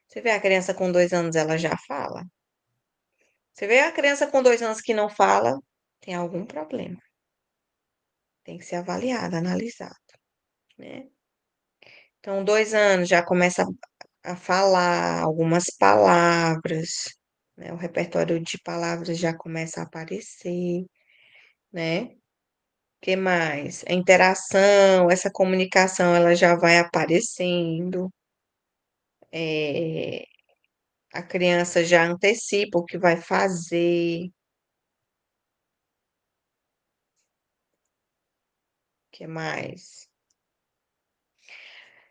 Você vê a criança com 2 anos, ela já fala. Você vê a criança com 2 anos que não fala, tem algum problema. Tem que ser avaliado, analisado, né? Então, 2 anos já começa a falar algumas palavras, né? O repertório de palavras já começa a aparecer, né? Que mais? A interação, essa comunicação, ela já vai aparecendo. É, a criança já antecipa o que vai fazer. Que mais?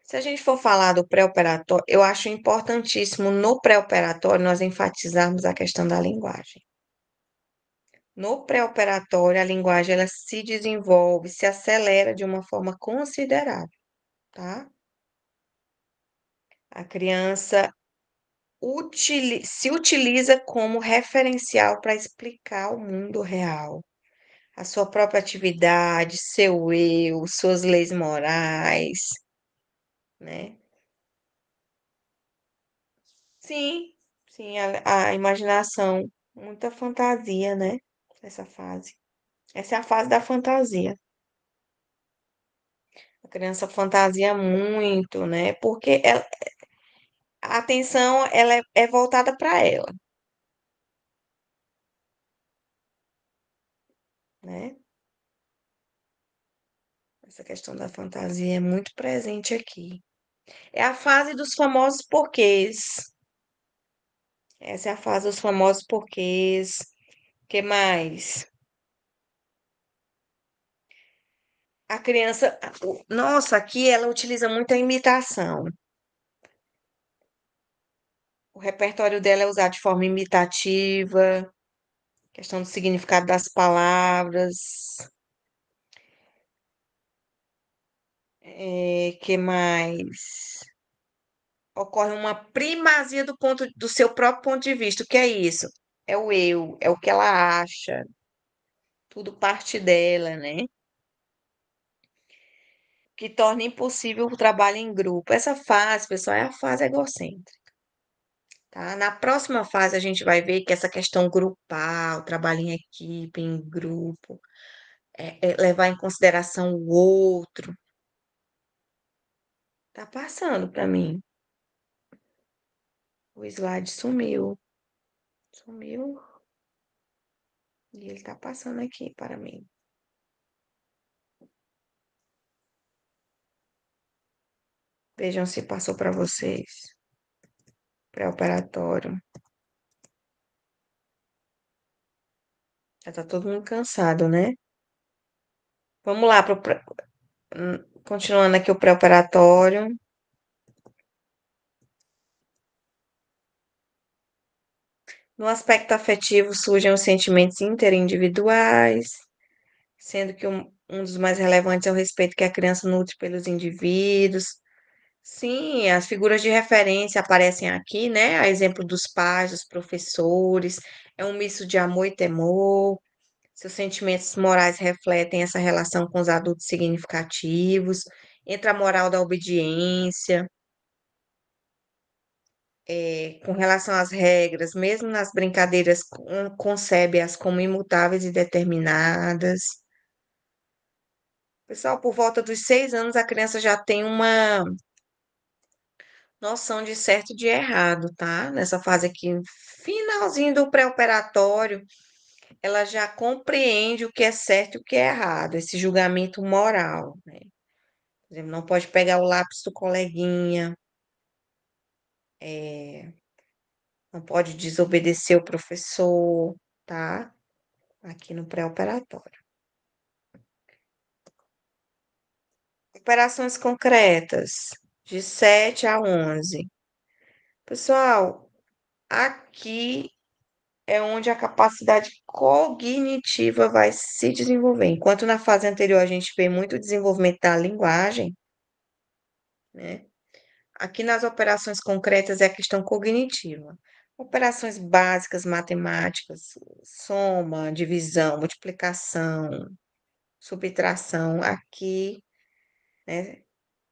Se a gente for falar do pré-operatório, eu acho importantíssimo no pré-operatório nós enfatizarmos a questão da linguagem. No pré-operatório, a linguagem ela se desenvolve, se acelera de uma forma considerável, tá? A criança se utiliza como referencial para explicar o mundo real, a sua própria atividade, seu eu, suas leis morais, né? Sim, sim, a imaginação, muita fantasia, né? Essa fase. Essa é a fase da fantasia. A criança fantasia muito, né? Porque a atenção ela é voltada para ela, né? Essa questão da fantasia é muito presente aqui. É a fase dos famosos porquês. Essa é a fase dos famosos porquês. Que mais? A criança, nossa, aqui ela utiliza muito a imitação. O repertório dela é usado de forma imitativa, questão do significado das palavras. Que mais? Ocorre uma primazia do seu próprio ponto de vista. O que é isso? É o eu, é o que ela acha, tudo parte dela, né? Que torna impossível o trabalho em grupo. Essa fase, pessoal, é a fase egocêntrica, tá? Na próxima fase, a gente vai ver que essa questão grupal, trabalho em equipe, em grupo, levar em consideração o outro, tá passando para mim. O slide sumiu, sumiu, e ele tá passando aqui para mim. Vejam se passou para vocês. Pré-operatório. Já tá todo mundo cansado, né? Vamos lá continuando aqui o pré-operatório. No aspecto afetivo surgem os sentimentos interindividuais, sendo que um dos mais relevantes é o respeito que a criança nutre pelos indivíduos. Sim, as figuras de referência aparecem aqui, né? A exemplo dos pais, dos professores. É um misto de amor e temor. Seus sentimentos morais refletem essa relação com os adultos significativos. Entra a moral da obediência, com relação às regras, mesmo nas brincadeiras, concebe-as como imutáveis e determinadas. Pessoal, por volta dos 6 anos, a criança já tem uma noção de certo e de errado, tá? Nessa fase aqui, finalzinho do pré-operatório, ela já compreende o que é certo e o que é errado, esse julgamento moral, né? Por exemplo, não pode pegar o lápis do coleguinha, é, não pode desobedecer o professor, tá? Aqui no pré-operatório. Operações concretas, de 7 a 11. Pessoal, aqui é onde a capacidade cognitiva vai se desenvolver. Enquanto na fase anterior a gente vê muito desenvolvimento da linguagem, né? Aqui nas operações concretas é a questão cognitiva. Operações básicas matemáticas, soma, divisão, multiplicação, subtração, aqui, né,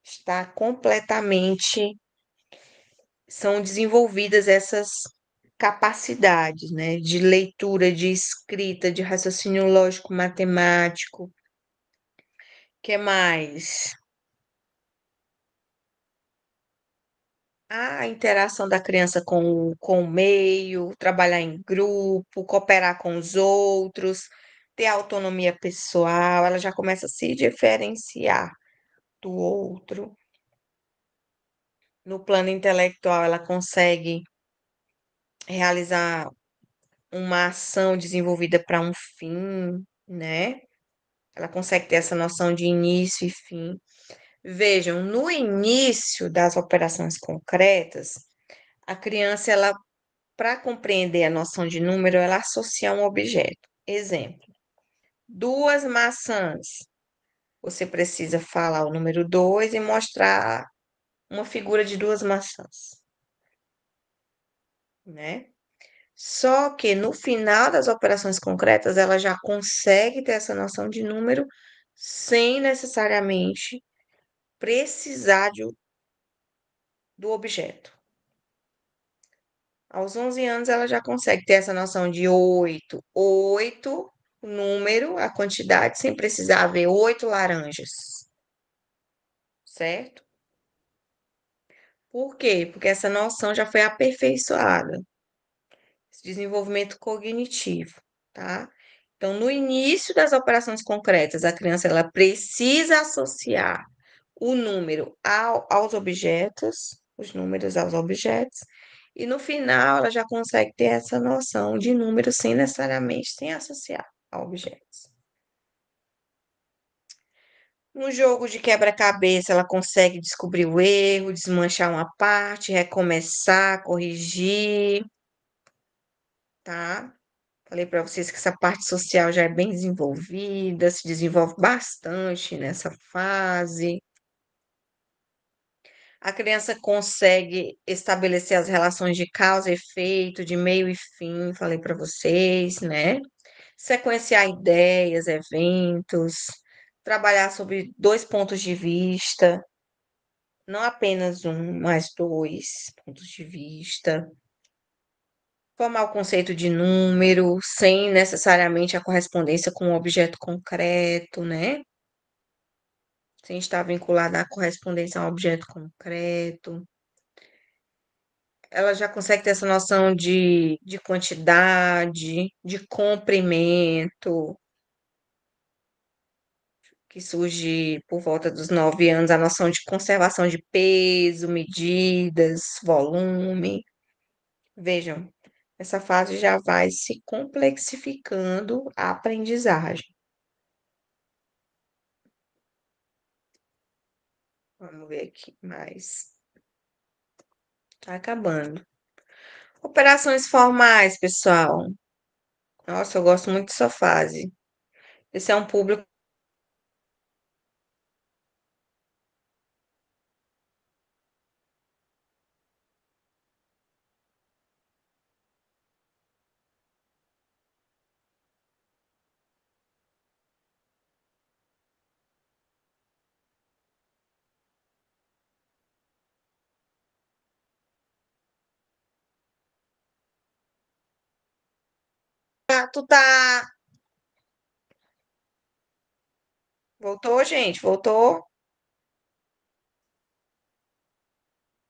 está completamente, são desenvolvidas essas capacidades, né, de leitura, de escrita, de raciocínio lógico matemático. Que mais? A interação da criança com o meio, trabalhar em grupo, cooperar com os outros, ter autonomia pessoal, ela já começa a se diferenciar do outro. No plano intelectual, ela consegue realizar uma ação desenvolvida para um fim, né? Ela consegue ter essa noção de início e fim. Vejam, no início das operações concretas, a criança, ela, para compreender a noção de número, ela associa um objeto. Exemplo, duas maçãs. Você precisa falar o número 2 e mostrar uma figura de duas maçãs. né? Só que no final das operações concretas, ela já consegue ter essa noção de número sem necessariamente precisar do objeto. Aos 11 anos, ela já consegue ter essa noção de oito, o número, a quantidade, sem precisar ver 8 laranjas, certo? Por quê? Porque essa noção já foi aperfeiçoada, esse desenvolvimento cognitivo, tá? Então, no início das operações concretas, a criança ela precisa associar o número aos objetos, os números aos objetos, e no final ela já consegue ter essa noção de número sem necessariamente sem associar a objetos. No jogo de quebra-cabeça, ela consegue descobrir o erro, desmanchar uma parte, recomeçar, corrigir, tá? Falei para vocês que essa parte social já é bem desenvolvida, se desenvolve bastante nessa fase. A criança consegue estabelecer as relações de causa e efeito, de meio e fim, falei para vocês, né? Sequenciar ideias, eventos, trabalhar sobre dois pontos de vista, não apenas um, mas dois pontos de vista. Formar o conceito de número, sem necessariamente a correspondência com um objeto concreto, né? Sem estar vinculada à correspondência a um objeto concreto. Ela já consegue ter essa noção de quantidade, de comprimento, que surge por volta dos 9 anos, a noção de conservação de peso, medidas, volume. Vejam, essa fase já vai se complexificando a aprendizagem. Vamos ver aqui mais. Tá acabando. Operações formais, pessoal. Nossa, eu gosto muito dessa fase. Esse é um público. Tu tá. Voltou, gente? Voltou?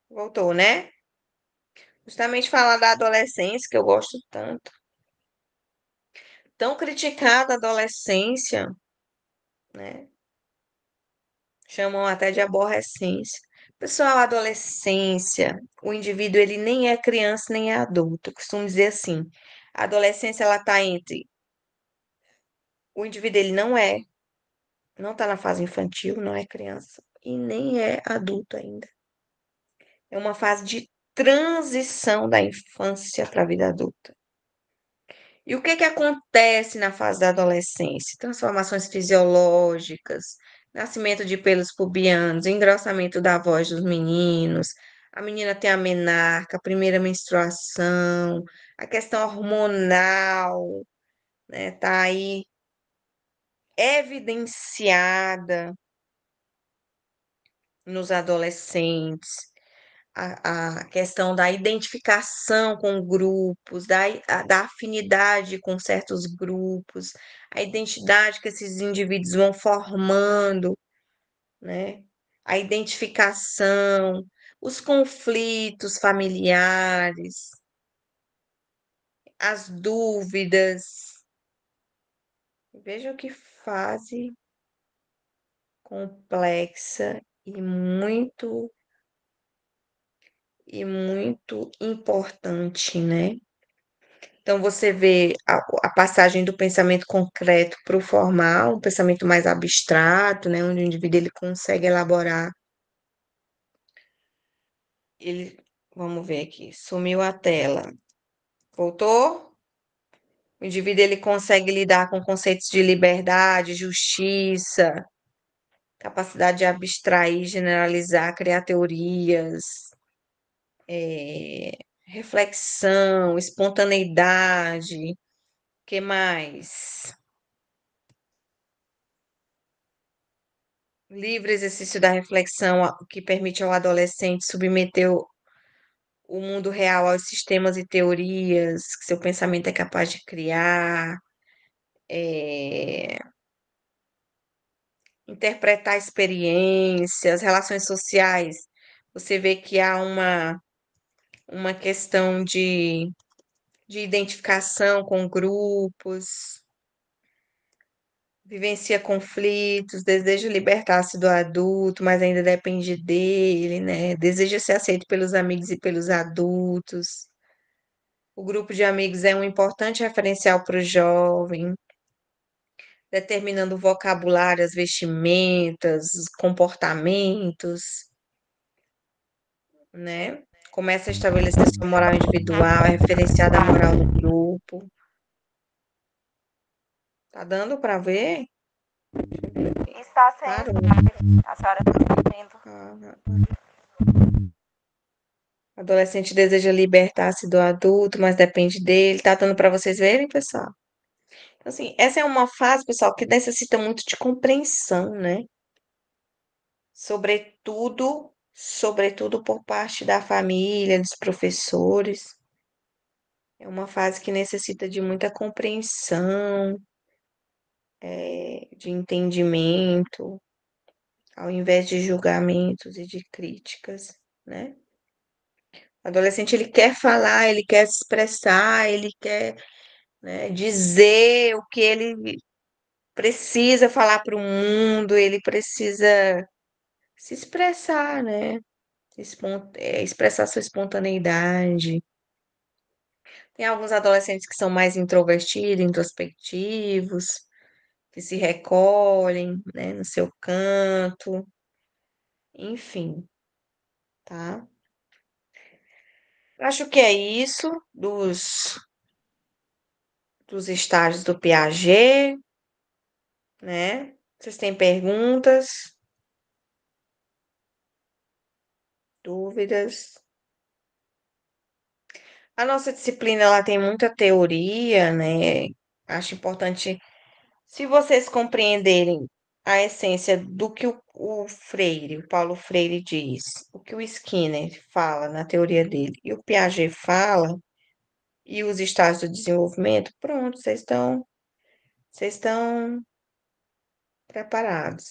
Voltou, né? Justamente falar da adolescência, que eu gosto tanto. Tão criticada a adolescência, né? Chamam até de aborrecência. Pessoal, a adolescência, o indivíduo ele nem é criança nem é adulto. Eu costumo dizer assim, a adolescência ela tá entre o indivíduo ele não tá na fase infantil, não é criança e nem é adulto ainda. É uma fase de transição da infância para a vida adulta. E o que que acontece na fase da adolescência? Transformações fisiológicas, nascimento de pelos pubianos, engrossamento da voz dos meninos, a menina tem a menarca, a primeira menstruação, a questão hormonal, né, tá aí evidenciada nos adolescentes. A questão da identificação com grupos, da afinidade com certos grupos, a identidade que esses indivíduos vão formando, né? A identificação, os conflitos familiares, as dúvidas. Veja que fase complexa e muito importante, né? Então, você vê a passagem do pensamento concreto para o formal, um pensamento mais abstrato, né, onde o indivíduo ele consegue elaborar. Ele, vamos ver aqui, sumiu a tela. Voltou? O indivíduo ele consegue lidar com conceitos de liberdade, justiça, capacidade de abstrair, generalizar, criar teorias, reflexão, espontaneidade, que mais? Livre exercício da reflexão, que permite ao adolescente submeter o mundo real aos sistemas e teorias que seu pensamento é capaz de criar, interpretar experiências, relações sociais. Você vê que há uma questão de identificação com grupos, vivencia conflitos, deseja libertar-se do adulto, mas ainda depende dele, né? Deseja ser aceito pelos amigos e pelos adultos. O grupo de amigos é um importante referencial para o jovem, determinando o vocabulário, as vestimentas, os comportamentos, né? Começa a estabelecer sua moral individual, é referenciada a moral no grupo. Tá dando para ver? Está sendo, Parou. a senhora está vendo. Ah, adolescente deseja libertar-se do adulto, mas depende dele. Tá dando para vocês verem, pessoal? Então, assim, essa é uma fase, pessoal, que necessita muito de compreensão, né? Sobretudo por parte da família, dos professores. É uma fase que necessita de muita compreensão, de entendimento, ao invés de julgamentos e de críticas, né? O adolescente ele quer falar, ele quer se expressar, ele quer, né, dizer o que ele precisa falar para o mundo, ele precisa se expressar, né? Expressar sua espontaneidade. Tem alguns adolescentes que são mais introvertidos, introspectivos, que se recolhem, né, no seu canto, enfim, tá? Acho que é isso dos estágios do Piaget, né? Vocês têm perguntas, dúvidas? A nossa disciplina ela tem muita teoria, né? Acho importante, se vocês compreenderem a essência do que o Freire, o Paulo Freire diz, o que o Skinner fala na teoria dele e o Piaget fala, e os estágios do desenvolvimento, pronto, vocês estão preparados,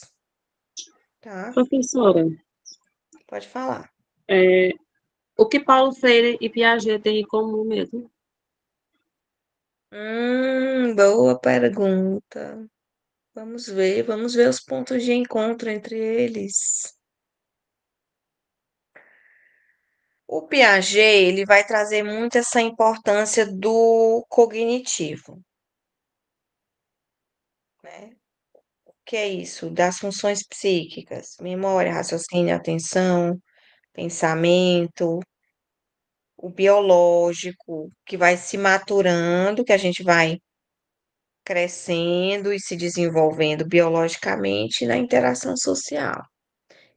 tá? Professora, Pode falar. é, o que Paulo Freire e Piaget têm em comum mesmo? Boa pergunta. Vamos ver os pontos de encontro entre eles. O Piaget, ele vai trazer muito essa importância do cognitivo, né? O que é isso? Das funções psíquicas, memória, raciocínio, atenção, pensamento, o biológico, que vai se maturando, que a gente vai crescendo e se desenvolvendo biologicamente na interação social.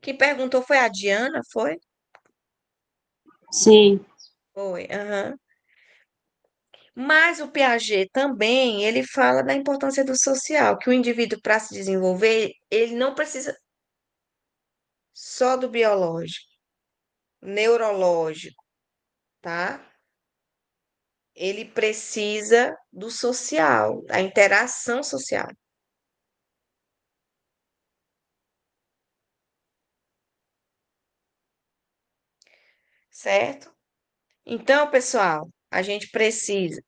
Quem perguntou foi a Diana, foi? Sim, Foi, aham. Mas o Piaget também, ele fala da importância do social, que o indivíduo, para se desenvolver, ele não precisa só do biológico, neurológico, tá? Ele precisa do social, da interação social, certo? Então, pessoal, a gente precisa.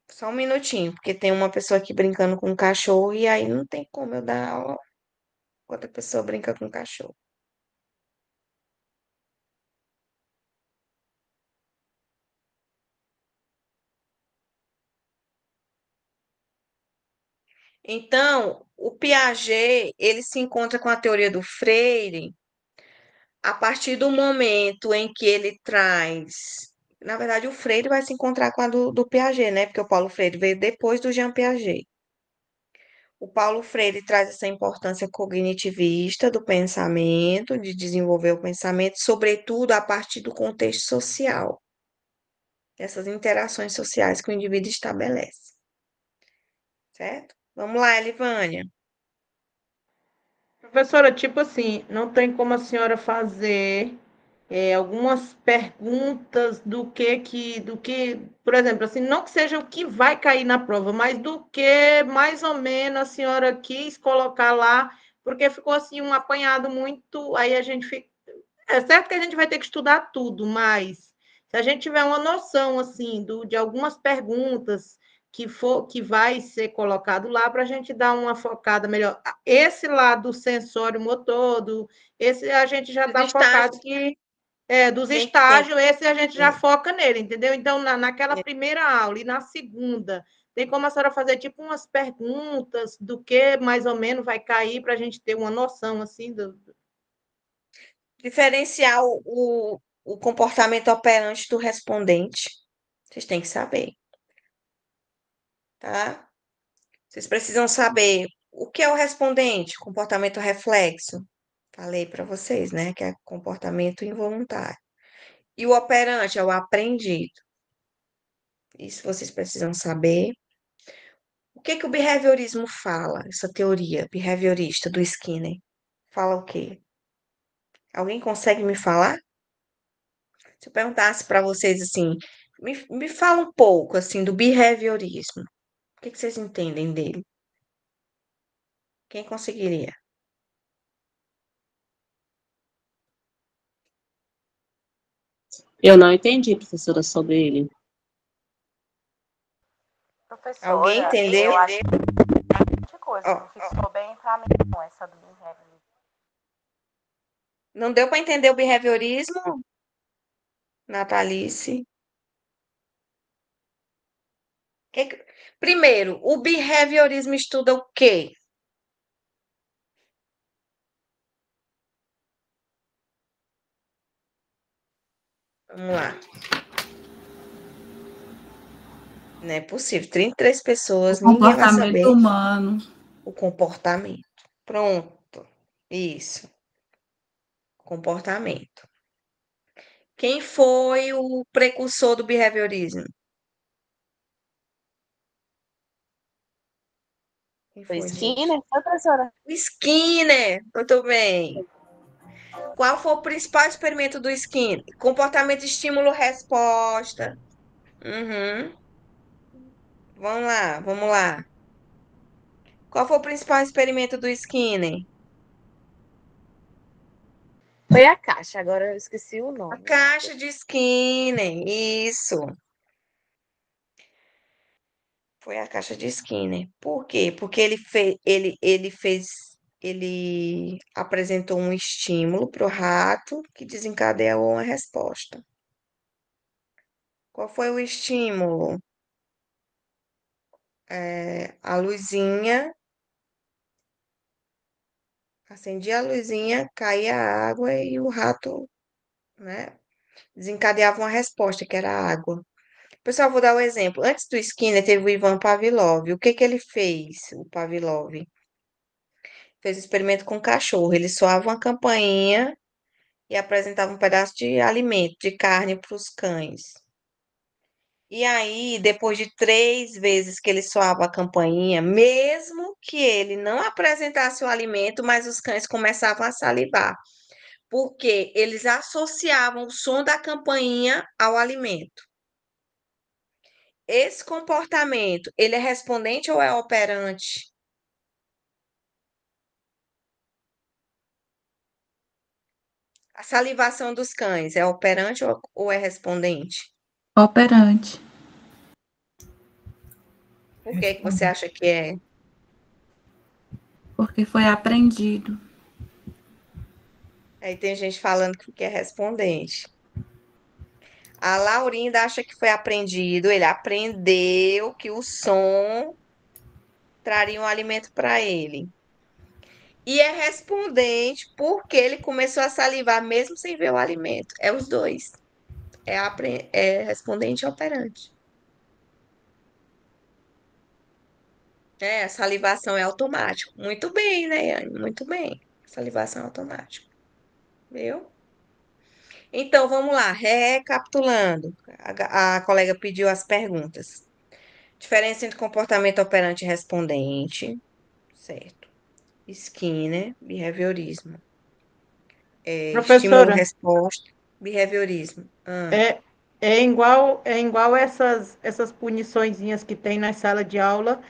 Só um minutinho, porque tem uma pessoa aqui brincando com um cachorro e aí não tem como eu dar aula. Outra pessoa brinca com o cachorro. Então, o Piaget, ele se encontra com a teoria do Freire a partir do momento em que ele traz. Na verdade, o Freire vai se encontrar com a do Piaget, né? Porque o Paulo Freire veio depois do Jean Piaget. O Paulo Freire traz essa importância cognitivista do pensamento, de desenvolver o pensamento, sobretudo a partir do contexto social. dessas interações sociais que o indivíduo estabelece. Certo? Vamos lá, Elivânia. Professora, tipo assim, não tem como a senhora fazer algumas perguntas por exemplo, assim, não que seja o que vai cair na prova, mas do que mais ou menos a senhora quis colocar lá, porque ficou assim um apanhado muito, aí a gente fica, é certo que a gente vai ter que estudar tudo, mas se a gente tiver uma noção assim de algumas perguntas que vai ser colocado lá para a gente dar uma focada melhor. Esse lado sensório motor, esse a gente já está focado que dos estágios, esse a gente já foca nele, entendeu? Então, naquela primeira aula e na segunda, tem como a senhora fazer tipo umas perguntas do que mais ou menos vai cair para a gente ter uma noção assim Diferenciar o comportamento operante do respondente. Vocês têm que saber, tá? Vocês precisam saber o que é o respondente, comportamento reflexo. Falei para vocês, né, que é comportamento involuntário. E o operante é o aprendido. Isso vocês precisam saber. O que que o behaviorismo fala? Essa teoria behaviorista do Skinner fala o quê? Alguém consegue me falar? Se eu perguntasse para vocês assim, me fala um pouco assim do behaviorismo. O que que vocês entendem dele? Quem conseguiria? Eu não entendi, professora, sobre ele. Alguém Professora, entendeu? eu acho que tem muita coisa, Ó, não fixou bem para mim não, essa do behavior. não deu para entender o behaviorismo, Natalice? Primeiro, o behaviorismo estuda o quê? Vamos lá. Não é possível. 33 pessoas, O ninguém vai comportamento saber humano. o comportamento. Pronto. Isso. Comportamento. Quem foi o precursor do behaviorismo? Quem Foi foi, gente? Skinner, foi, professora? O Skinner. Muito bem. Qual foi o principal experimento do Skinner? Comportamento, estímulo, resposta. Uhum. Vamos lá, vamos lá. Qual foi o principal experimento do Skinner? Foi a caixa, agora eu esqueci o A nome. caixa de Skinner. Isso. Foi a caixa de Skinner. Por quê? Porque ele apresentou um estímulo para o rato que desencadeou uma resposta. Qual foi o estímulo? A luzinha, acendia a luzinha, caía a água e o rato, né, desencadeava uma resposta, que era a água. Pessoal, vou dar um exemplo. Antes do Skinner, teve o Ivan Pavlov. O que que ele fez, o Pavlov? Fez experimento com cachorro. Ele soava uma campainha e apresentava um pedaço de alimento, de carne para os cães. E aí, depois de 3 vezes que ele soava a campainha, mesmo que ele não apresentasse o alimento, mas os cães começavam a salivar, porque eles associavam o som da campainha ao alimento. Esse comportamento, ele é respondente ou é operante? A salivação dos cães é operante ou é respondente? Operante. Por que que você acha que é? Porque foi aprendido. Aí tem gente falando que é respondente. A Laurinda acha que foi aprendido, ele aprendeu que o som traria um alimento para ele. E é respondente porque ele começou a salivar mesmo sem ver o alimento. É os dois. É respondente e operante. A salivação é automático. Muito bem, né, Yane? Muito bem. Salivação é automática. Viu? Então, vamos lá, recapitulando. A colega pediu as perguntas. Diferença entre comportamento operante e respondente, certo? Skinner, behaviorismo. Estímulo, Professora, resposta, behaviorismo. é, é igual essas puniçõezinhas que tem na sala de aula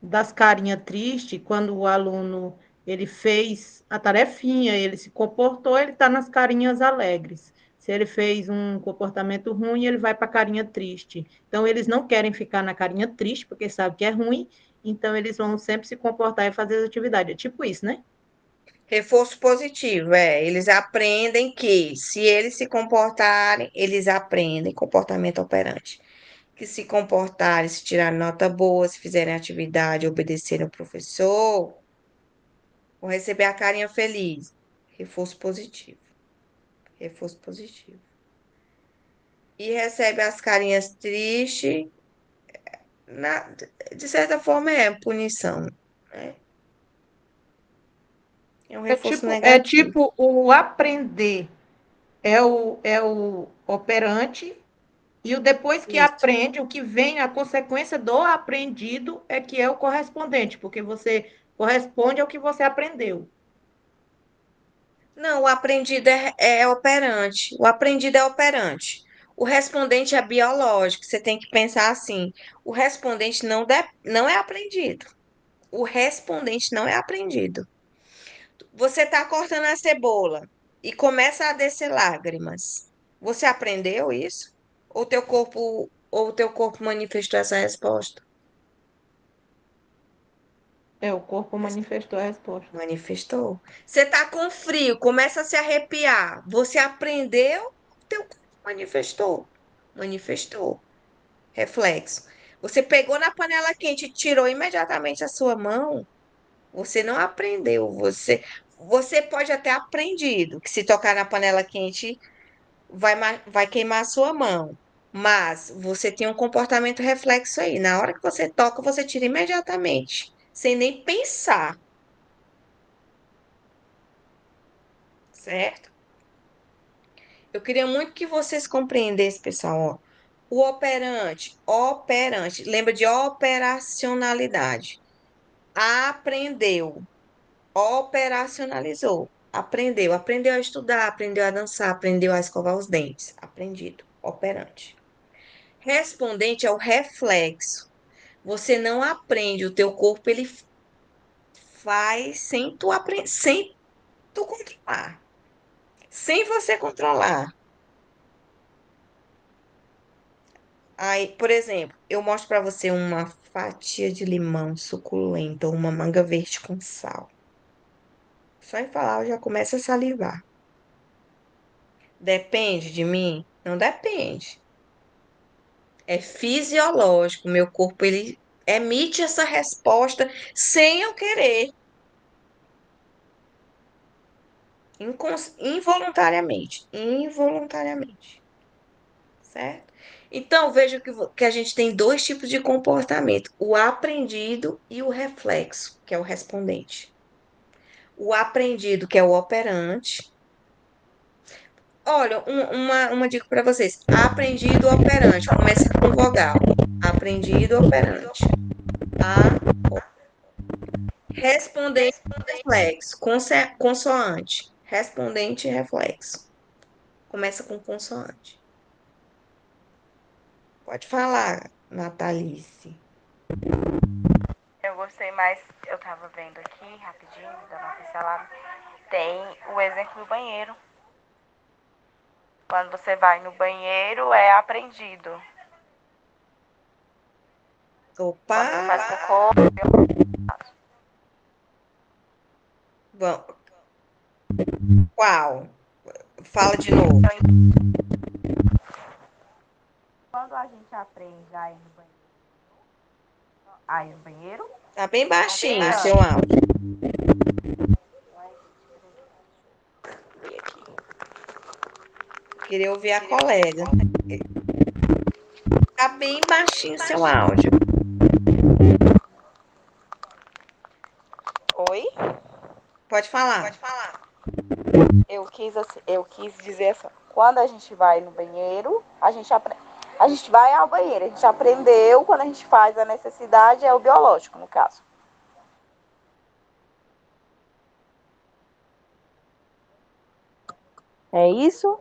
das carinhas tristes, quando o aluno ele fez a tarefinha, ele se comportou, ele está nas carinhas alegres. Se ele fez um comportamento ruim, ele vai para a carinha triste. Então, eles não querem ficar na carinha triste, porque sabe que é ruim, então eles vão sempre se comportar e fazer as atividades. É tipo isso, né? Reforço positivo, eles aprendem que se eles se comportarem, eles aprendem comportamento operante. Que se comportarem, se tirarem nota boa, se fizerem atividade, obedecerem o professor, vão receber a carinha feliz. Reforço positivo. Reforço positivo. E recebe as carinhas tristes, de certa forma é punição, né? É um É reforço tipo, é negativo. tipo o aprender é o operante, e o depois que Isso. aprende, o que vem, a consequência do aprendido é que é o correspondente, porque você corresponde ao que você aprendeu. Não, o aprendido é operante. O aprendido é operante. O respondente é biológico. Você tem que pensar assim: o respondente não é aprendido. O respondente não é aprendido. Você está cortando a cebola e começa a descer lágrimas. Você aprendeu isso? Ou teu corpo manifestou essa resposta? O corpo manifestou a resposta. Manifestou. Você está com frio, começa a se arrepiar. Você aprendeu, teu corpo manifestou. Manifestou. Reflexo. Você pegou na panela quente e tirou imediatamente a sua mão. Você não aprendeu. Você pode até aprendido que se tocar na panela quente vai queimar a sua mão. Mas você tem um comportamento reflexo aí. Na hora que você toca, você tira imediatamente, sem nem pensar, certo? Eu queria muito que vocês compreendessem, pessoal, ó. O operante, lembra de operacionalidade. Aprendeu, operacionalizou. Aprendeu a estudar, aprendeu a dançar, aprendeu a escovar os dentes. Aprendido, operante. Respondente é o reflexo. Você não aprende, o teu corpo ele faz sem tu controlar, sem você controlar. Aí, por exemplo, eu mostro para você uma fatia de limão suculenta, ou uma manga verde com sal. Só em falar, eu já começo a salivar. Depende de mim? Não depende. É fisiológico. Meu corpo ele emite essa resposta sem eu querer, involuntariamente, certo? Então, veja que a gente tem dois tipos de comportamento: o aprendido e o reflexo, que é o respondente. O aprendido, que é o operante. Olha, uma dica para vocês: aprendido operante, começa com vogal. Aprendido operante. A, respondente reflexo, consoante. Respondente e reflexo. Começa com consoante. Pode falar, Natalice. Eu gostei mais, eu tava vendo aqui, rapidinho, dando uma pincelada. Tem o exemplo do banheiro. Quando você vai no banheiro, é aprendido. Opa! Quando você faz cocô, Bom, qual? Fala de novo. quando a gente aprende a ir no banheiro, Tá bem baixinho o Operante. seu áudio. Queria ouvir a colega. Tá bem baixinho o seu áudio. oi? Pode falar. Eu quis dizer assim, quando a gente vai no banheiro, a gente vai ao banheiro, a gente aprendeu, quando a gente faz a necessidade, é o biológico, no caso. É isso?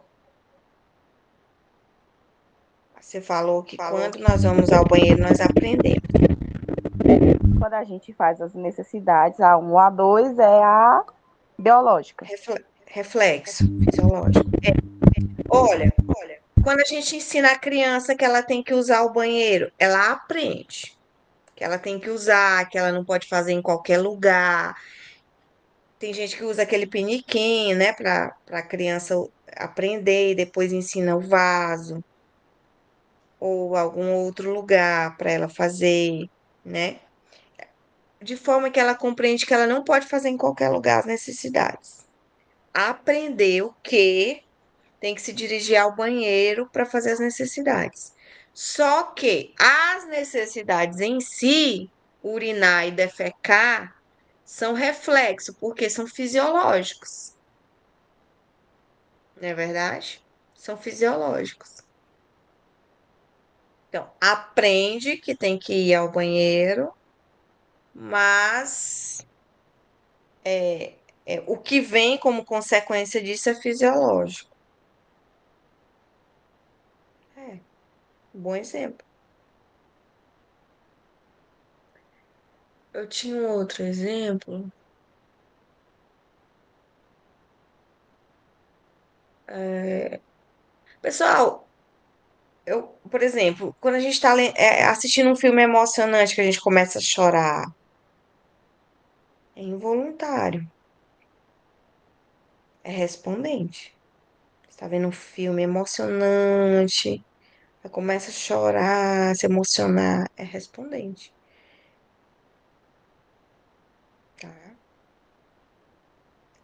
Você falou que quando nós vamos ao banheiro, nós aprendemos. Quando a gente faz as necessidades, a 1, a 2 é a biológica. Reflexo fisiológico. Olha, quando a gente ensina a criança que ela tem que usar o banheiro, ela aprende que ela tem que usar, que ela não pode fazer em qualquer lugar. Tem gente que usa aquele piniquinho, né, para a criança aprender e depois ensina o vaso ou algum outro lugar para ela fazer, né? De forma que ela compreende que ela não pode fazer em qualquer lugar as necessidades. Aprendeu que tem que se dirigir ao banheiro para fazer as necessidades. Só que as necessidades em si, urinar e defecar, são reflexo, porque são fisiológicos. Não é verdade? São fisiológicos. Então, aprende que tem que ir ao banheiro, mas o que vem como consequência disso é fisiológico. É, bom exemplo. Eu tinha um outro exemplo. Pessoal, por exemplo, quando a gente está assistindo um filme emocionante que a gente começa a chorar, é involuntário, é respondente. Você está vendo um filme emocionante, aí começa a chorar, se emocionar, é respondente, tá?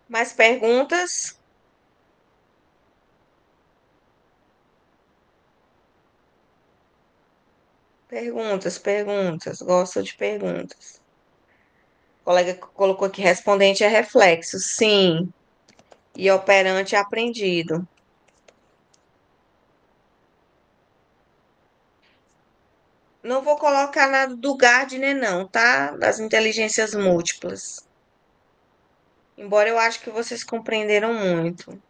Mais perguntas? Perguntas. Gosto de perguntas. O colega colocou aqui, respondente é reflexo, sim. E operante é aprendido. Não vou colocar nada do Gardner, não, tá? Das inteligências múltiplas. Embora eu acho que vocês compreenderam muito.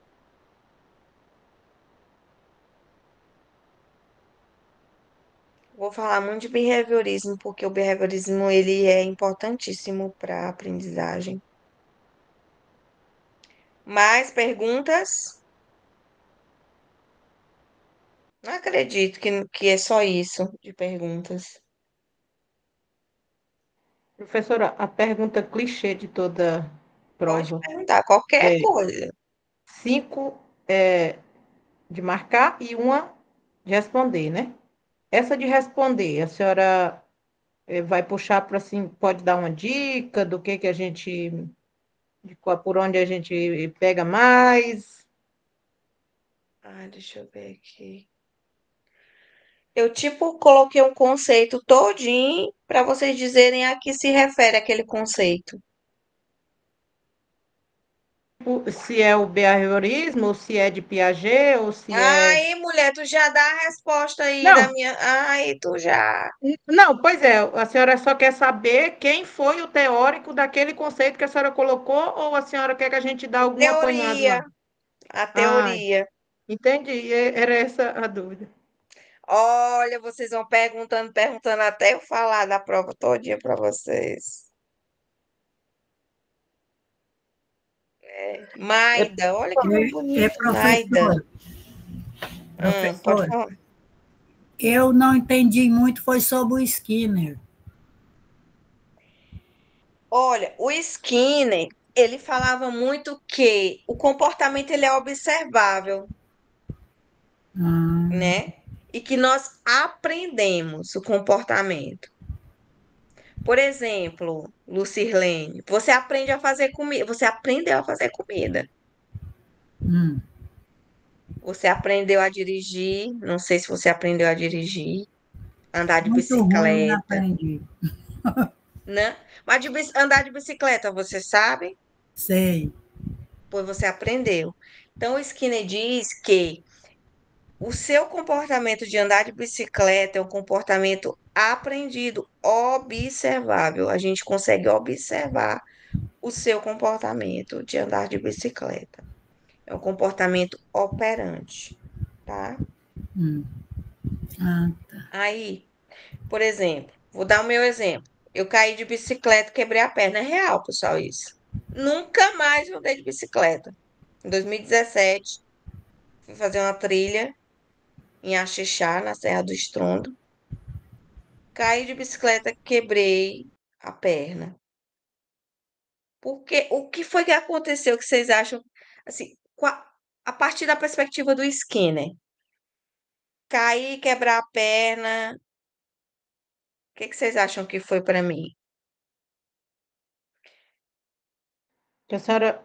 Vou falar muito de behaviorismo, porque o behaviorismo ele é importantíssimo para a aprendizagem. Mais perguntas? Não acredito que é só isso de perguntas. Professora, a pergunta clichê de toda Pode prova perguntar qualquer é coisa. 5 de marcar e uma de responder, né? Essa de responder, a senhora vai puxar para assim, pode dar uma dica do que a gente, por onde a gente pega mais? Deixa eu ver aqui. Eu, tipo, coloquei um conceito todinho para vocês dizerem a que se refere aquele conceito. Se é o behaviorismo, ou se é de Piaget, ou se é. Aí, mulher, tu já dá a resposta aí da Não, minha. Aí, tu já. não, pois é, a senhora só quer saber quem foi o teórico daquele conceito que a senhora colocou, ou a senhora quer que a gente dê algum apanhado Teoria. lá? A Ah, teoria. entendi, era essa a dúvida. Olha, vocês vão perguntando até eu falar da prova todinha para vocês. É, Maida, olha que nome bonito. Maida. Professor, Pode professor, falar. eu não entendi muito, foi sobre o Skinner. Olha, o Skinner, ele falava muito que o comportamento ele é observável, Hum, né? E que nós aprendemos o comportamento. Por exemplo, Lucirlene, você aprende a fazer comida, você aprendeu a fazer comida. hum. Você aprendeu a dirigir, não sei se você aprendeu a dirigir, andar de Muito ruim, não bicicleta, aprendi. né? Mas andar de bicicleta, você sabe? Sei. Pois você aprendeu. Então, o Skinner diz que o seu comportamento de andar de bicicleta é um comportamento aprendido, observável. A gente consegue observar o seu comportamento de andar de bicicleta. É um comportamento operante, tá? Hum. Ah, Aí, por exemplo, vou dar o meu exemplo. Eu caí de bicicleta, quebrei a perna. É real, pessoal, isso. Nunca mais andei de bicicleta. Em 2017, fui fazer uma trilha em Axixá, na Serra do Estrondo. Caí de bicicleta, quebrei a perna. Porque o que foi que aconteceu que vocês acham, assim, a partir da perspectiva do Skinner? Cair, quebrar a perna, o que que vocês acham que foi para mim? Que a senhora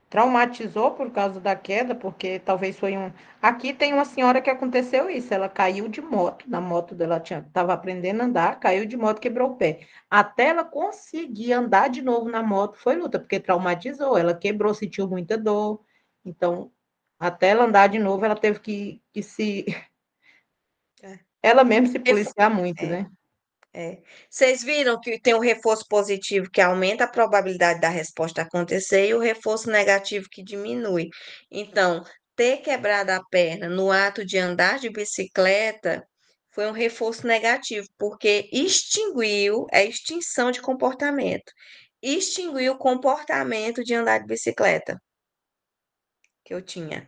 traumatizou por causa da queda, porque talvez foi um. Aqui tem uma senhora que aconteceu isso. Ela caiu de moto. Na moto dela estava aprendendo a andar, caiu de moto, quebrou o pé. Até ela conseguir andar de novo na moto foi luta, porque traumatizou. Ela quebrou, sentiu muita dor. Então, até ela andar de novo, ela teve que se. É. Ela mesma se policiar muito, É. né? É. Vocês viram que tem um reforço positivo que aumenta a probabilidade da resposta acontecer e o reforço negativo que diminui. Então, ter quebrado a perna no ato de andar de bicicleta foi um reforço negativo, porque extinguiu, é extinção de comportamento, extinguiu o comportamento de andar de bicicleta que eu tinha.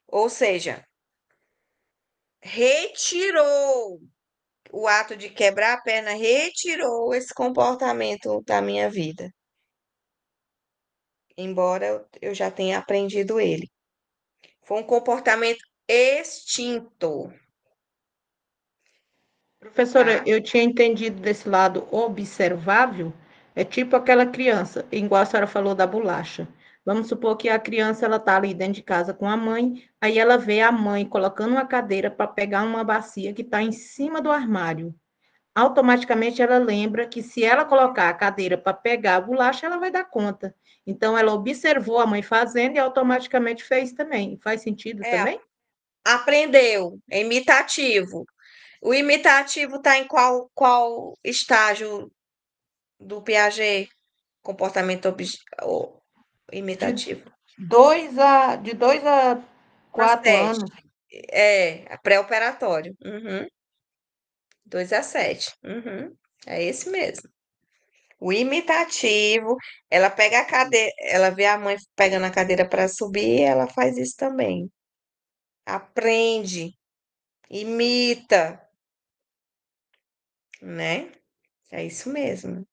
Ou seja, retirou o ato de quebrar a perna retirou esse comportamento da minha vida, embora eu já tenha aprendido ele. Foi um comportamento extinto, Professora, tá? eu tinha entendido desse lado observável, é tipo aquela criança, igual a senhora falou da bolacha. Vamos supor que a criança ela está ali dentro de casa com a mãe, aí ela vê a mãe colocando uma cadeira para pegar uma bacia que está em cima do armário. Automaticamente ela lembra que se ela colocar a cadeira para pegar a bolacha, ela vai dar conta. Então ela observou a mãe fazendo e automaticamente fez também. Faz sentido É, também? aprendeu, é imitativo. O imitativo está em qual estágio do Piaget? Comportamento De imitativo. de 2 a A 4 anos. 7. É pré-operatório. Uhum. 2 a 7. Uhum. É esse mesmo. O imitativo, ela pega a cadeira, ela vê a mãe pegando a cadeira para subir, ela faz isso também. Aprende, imita, né? É isso mesmo.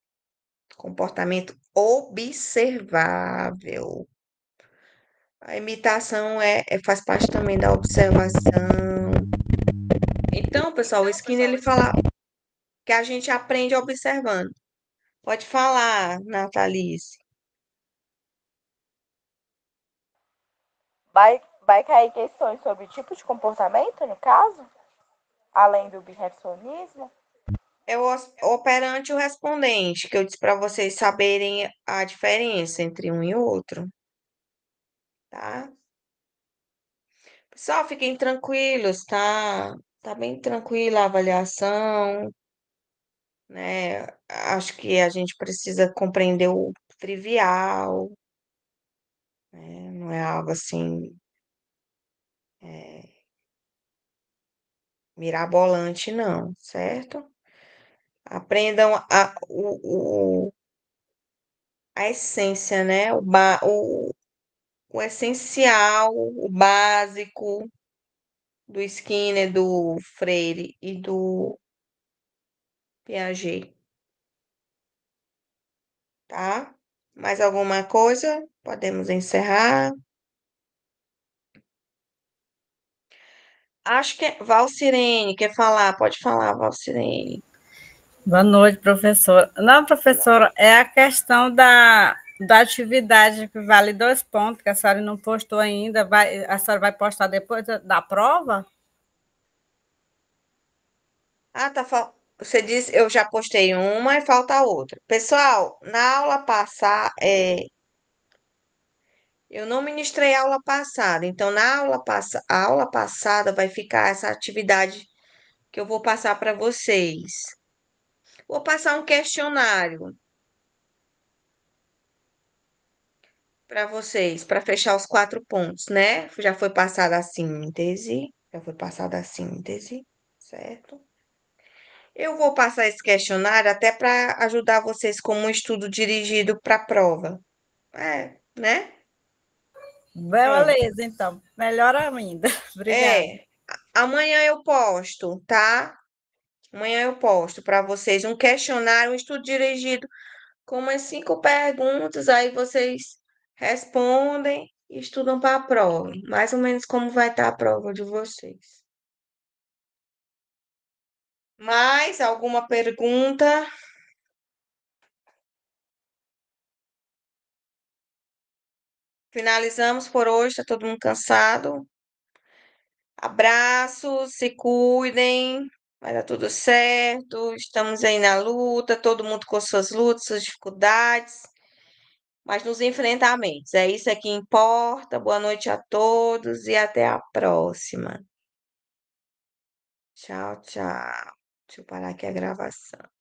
Comportamento observável. A imitação faz parte também da observação. Então, pessoal, o Skinner ele fala que a gente aprende observando. Pode falar, Natalice. Vai cair questões sobre tipo de comportamento, no caso, além do birefcionismo? É o operante e o respondente, que eu disse para vocês saberem a diferença entre um e outro, tá? Pessoal, fiquem tranquilos, tá? Tá bem tranquila a avaliação, né? Acho que a gente precisa compreender o trivial, né? Não é algo assim, é, mirabolante, não, certo? Aprendam a essência, né? O essencial, o básico do Skinner, do Freire e do Piaget, tá? Mais alguma coisa? Podemos encerrar. Acho que Valcirene quer falar, pode falar, Valcirene. Boa noite, professora. Não, professora, é a questão da atividade que vale 2 pontos, que a senhora não postou ainda. A senhora vai postar depois da prova? Ah, tá. Você disse, eu já postei uma e falta outra. Pessoal, na aula passar, Eu não ministrei a aula passada, então a aula passada vai ficar essa atividade que eu vou passar para vocês. Vou passar um questionário para vocês, para fechar os 4 pontos, né? Já foi passada a síntese, certo? Eu vou passar esse questionário até para ajudar vocês como um estudo dirigido para a prova. Né? Pronto. Beleza, então. Melhor ainda. Obrigada. Amanhã eu posto, tá? Amanhã eu posto para vocês um questionário, um estudo dirigido com umas 5 perguntas, aí vocês respondem e estudam para a prova. Mais ou menos como vai estar a prova de vocês. Mais alguma pergunta? Finalizamos por hoje, tá todo mundo cansado? Abraços, se cuidem, vai dar tudo certo. Estamos aí na luta, todo mundo com suas lutas, suas dificuldades, mas nos enfrentamentos. É isso que importa. Boa noite a todos e até a próxima. Tchau, tchau. Deixa eu parar aqui a gravação.